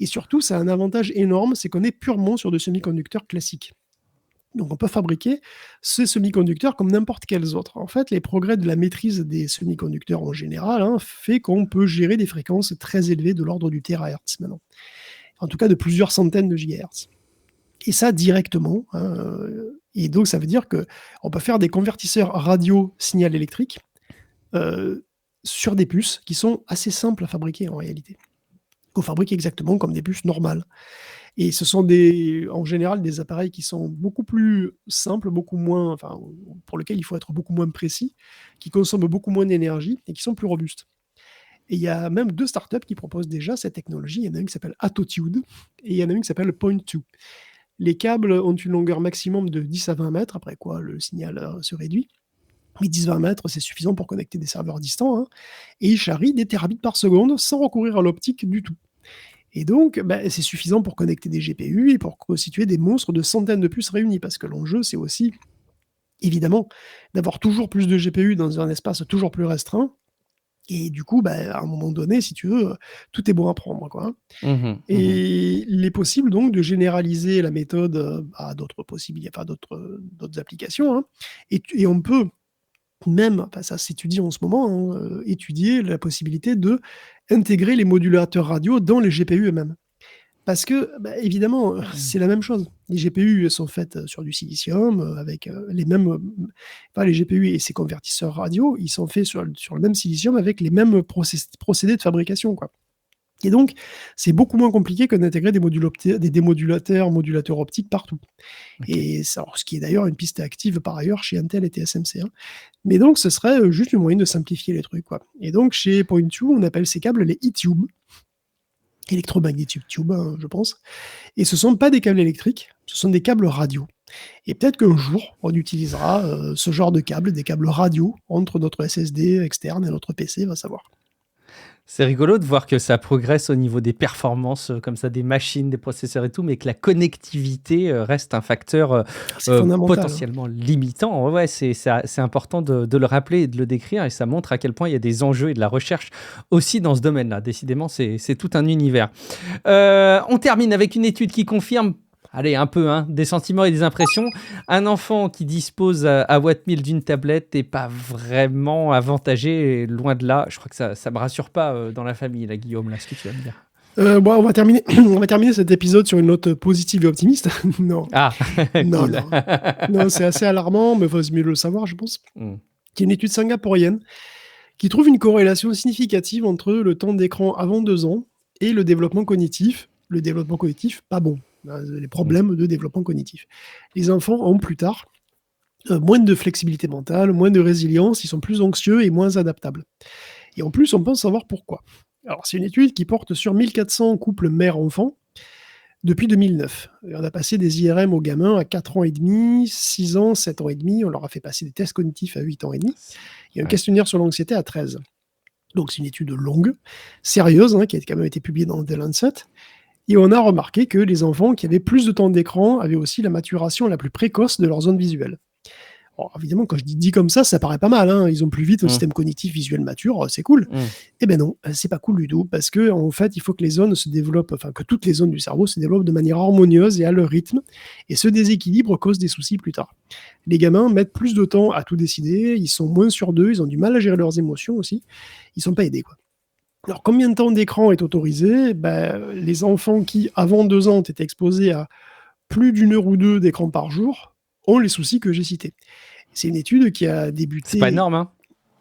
S2: Et surtout, ça a un avantage énorme, c'est qu'on est purement sur de semi-conducteurs classiques. Donc on peut fabriquer ces semi-conducteurs comme n'importe quels autres. En fait, les progrès de la maîtrise des semi-conducteurs en général fait qu'on peut gérer des fréquences très élevées de l'ordre du terahertz maintenant. En tout cas, de plusieurs centaines de gigahertz. Et ça directement. Et donc ça veut dire qu'on peut faire des convertisseurs radio signal électrique sur des puces qui sont assez simples à fabriquer en réalité. Qu'on fabrique exactement comme des puces normales. Et ce sont en général des appareils qui sont beaucoup plus simples, pour lesquels il faut être beaucoup moins précis, qui consomment beaucoup moins d'énergie et qui sont plus robustes. Et il y a même 2 startups qui proposent déjà cette technologie. Il y en a une qui s'appelle Attitude et il y en a une qui s'appelle Point2. Les câbles ont une longueur maximum de 10 à 20 mètres, après quoi le signal se réduit. Mais 10-20 mètres, c'est suffisant pour connecter des serveurs distants. Et ils charrient des terabits par seconde sans recourir à l'optique du tout. Et donc, c'est suffisant pour connecter des GPU et pour constituer des monstres de centaines de puces réunies, parce que l'enjeu, c'est aussi, évidemment, d'avoir toujours plus de GPU dans un espace toujours plus restreint. Et du coup, à un moment donné, si tu veux, tout est bon à prendre, quoi. Et il est possible donc de généraliser la méthode à d'autres possibilités, d'autres applications. Et on peut même, enfin ça s'étudie en ce moment, étudier la possibilité d'intégrer les modulateurs radio dans les GPU eux-mêmes. Parce que, évidemment, c'est la même chose. Les GPU sont faites sur du silicium, avec les mêmes. Enfin, les GPU et ces convertisseurs radio, ils sont faits sur le même silicium avec les mêmes procédés de fabrication, quoi. Et donc, c'est beaucoup moins compliqué que d'intégrer des modulateurs optiques partout. Et ça, ce qui est d'ailleurs une piste active par ailleurs chez Intel et TSMC. Mais donc, ce serait juste le moyen de simplifier les trucs, quoi. Et donc, chez Point2, on appelle ces câbles les e-tubes. Electromagnetic Tube, je pense. Et ce ne sont pas des câbles électriques, ce sont des câbles radio. Et peut-être qu'un jour, on utilisera ce genre de câbles, des câbles radio, entre notre SSD externe et notre PC, va savoir.
S1: C'est rigolo de voir que ça progresse au niveau des performances, comme ça, des machines, des processeurs et tout, mais que la connectivité reste un facteur potentiellement limitant. Ouais, c'est important de le rappeler et de le décrire, et ça montre à quel point il y a des enjeux et de la recherche aussi dans ce domaine-là. Décidément, c'est tout un univers. On termine avec une étude qui confirme un peu, des sentiments et des impressions. Un enfant qui dispose à Watt 1000 d'une tablette n'est pas vraiment avantagé, loin de là. Je crois que ça ne me rassure pas dans la famille, là, Guillaume, là, ce que tu vas me dire.
S2: On va terminer cet épisode sur une note positive et optimiste. Non.
S1: Ah,
S2: non,
S1: cool.
S2: non, c'est assez alarmant, mais il faut mieux le savoir, je pense. Il y a une étude singapourienne qui trouve une corrélation significative entre le temps d'écran avant 2 ans et le développement cognitif. Le développement cognitif, pas bon. Les problèmes de développement cognitif. Les enfants ont plus tard moins de flexibilité mentale, moins de résilience, ils sont plus anxieux et moins adaptables. Et en plus, on pense savoir pourquoi. Alors, c'est une étude qui porte sur 1400 couples mère-enfant depuis 2009. Et on a passé des IRM aux gamins à 4 ans et demi, 6 ans, 7 ans et demi. On leur a fait passer des tests cognitifs à 8 ans et demi. Et un questionnaire sur l'anxiété à 13. Donc, c'est une étude longue, sérieuse, qui a quand même été publiée dans The Lancet. Et on a remarqué que les enfants qui avaient plus de temps d'écran avaient aussi la maturation la plus précoce de leur zone visuelle. Alors, évidemment, quand je dis comme ça paraît pas mal. Ils ont plus vite un système cognitif visuel mature, c'est cool. Eh ben non, c'est pas cool du tout, parce que en fait, il faut que les zones se développent, que toutes les zones du cerveau se développent de manière harmonieuse et à leur rythme. Et ce déséquilibre cause des soucis plus tard. Les gamins mettent plus de temps à tout décider, ils sont moins sûrs d'eux, ils ont du mal à gérer leurs émotions aussi. Ils sont pas aidés, quoi. Alors, combien de temps d'écran est autorisé ? Les enfants qui, avant 2 ans, ont été exposés à plus d'1 heure ou 2 d'écran par jour ont les soucis que j'ai cités. C'est une étude qui a débuté...
S1: C'est pas énorme,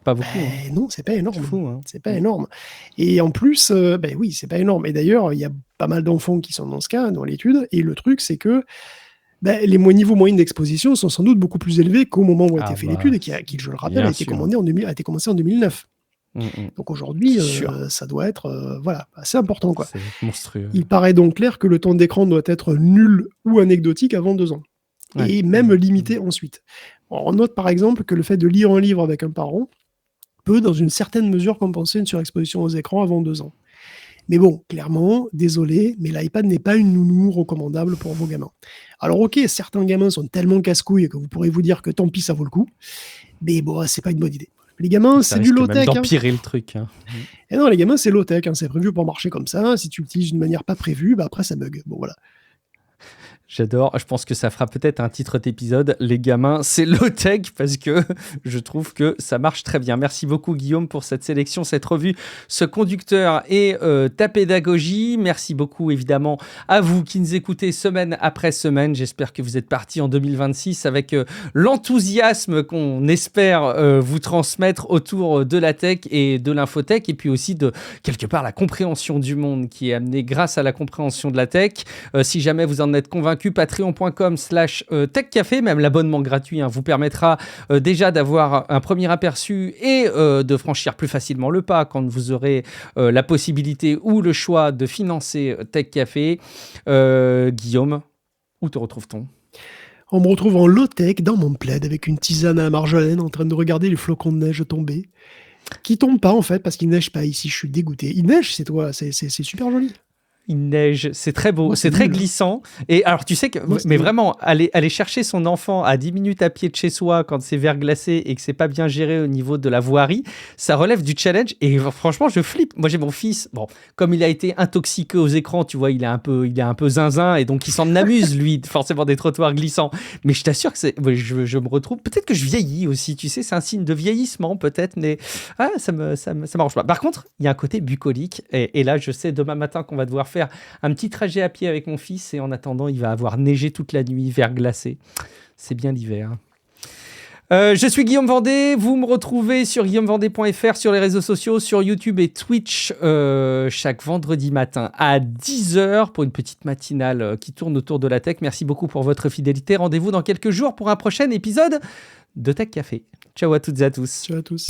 S1: Pas beaucoup.
S2: Non, c'est pas énorme.
S1: C'est fou,
S2: C'est pas énorme. Et en plus, oui, c'est pas énorme. Et d'ailleurs, il y a pas mal d'enfants qui sont dans ce cas, dans l'étude. Et le truc, c'est que les niveaux moyens d'exposition sont sans doute beaucoup plus élevés qu'au moment où a été fait l'étude, qui, je le rappelle, a été commencée en 2009. Donc aujourd'hui, ça doit être assez important, quoi.
S1: C'est monstrueux.
S2: Il paraît donc clair que le temps d'écran doit être nul ou anecdotique avant 2 ans. Et même limité ensuite. On note par exemple que le fait de lire un livre avec un parent peut, dans une certaine mesure, compenser une surexposition aux écrans avant 2 ans. Mais bon, clairement, désolé, mais l'iPad n'est pas une nounou recommandable pour vos gamins. Alors ok, certains gamins sont tellement casse-couilles que vous pourrez vous dire que tant pis, ça vaut le coup. Mais bon, c'est pas une bonne idée. Les gamins, c'est du low-tech.
S1: Ça d'empirer le truc.
S2: Et non, les gamins, c'est low-tech. C'est prévu pour marcher comme ça. Si tu l'utilises d'une manière pas prévue, après, ça bug. Bon, voilà.
S1: J'adore. Je pense que ça fera peut-être un titre d'épisode. Les gamins, c'est low-tech, parce que je trouve que ça marche très bien. Merci beaucoup, Guillaume, pour cette sélection, cette revue, ce conducteur et ta pédagogie. Merci beaucoup, évidemment, à vous qui nous écoutez semaine après semaine. J'espère que vous êtes partis en 2026 avec l'enthousiasme qu'on espère vous transmettre autour de la tech et de l'infotech, et puis aussi de, quelque part, la compréhension du monde qui est amenée grâce à la compréhension de la tech. Si jamais vous en êtes convaincu, patreon.com/techcafé, même l'abonnement gratuit vous permettra déjà d'avoir un premier aperçu et de franchir plus facilement le pas quand vous aurez la possibilité ou le choix de financer Tech Café. Guillaume, où te retrouve-t-on ?
S2: On me retrouve en low-tech dans mon plaid avec une tisane à marjolaine en train de regarder les flocons de neige tomber. Qui tombent pas en fait parce qu'il neige pas ici, je suis dégoûté. Il neige, c'est toi, c'est super joli.
S1: Il neige, c'est très beau, c'est très glissant. Et alors, tu sais que, mais vraiment, aller chercher son enfant à 10 minutes à pied de chez soi quand c'est verglacé et que c'est pas bien géré au niveau de la voirie, ça relève du challenge. Et franchement, je flippe. Moi, j'ai mon fils. Bon, comme il a été intoxiqué aux écrans, tu vois, il est un peu zinzin et donc il s'en amuse, lui, forcément des trottoirs glissants. Mais je t'assure que je me retrouve. Peut-être que je vieillis aussi, tu sais, c'est un signe de vieillissement, peut-être, mais ça m'arrange pas. Par contre, il y a un côté bucolique. Et là, je sais demain matin qu'on va devoir faire un petit trajet à pied avec mon fils et en attendant, il va avoir neigé toute la nuit, verglacé. C'est bien l'hiver. Je suis Guillaume Vendée, vous me retrouvez sur guillaumevendée.fr, sur les réseaux sociaux, sur YouTube et Twitch chaque vendredi matin à 10h pour une petite matinale qui tourne autour de la tech. Merci beaucoup pour votre fidélité. Rendez-vous dans quelques jours pour un prochain épisode de Tech Café. Ciao à toutes et à tous.
S2: Ciao à tous.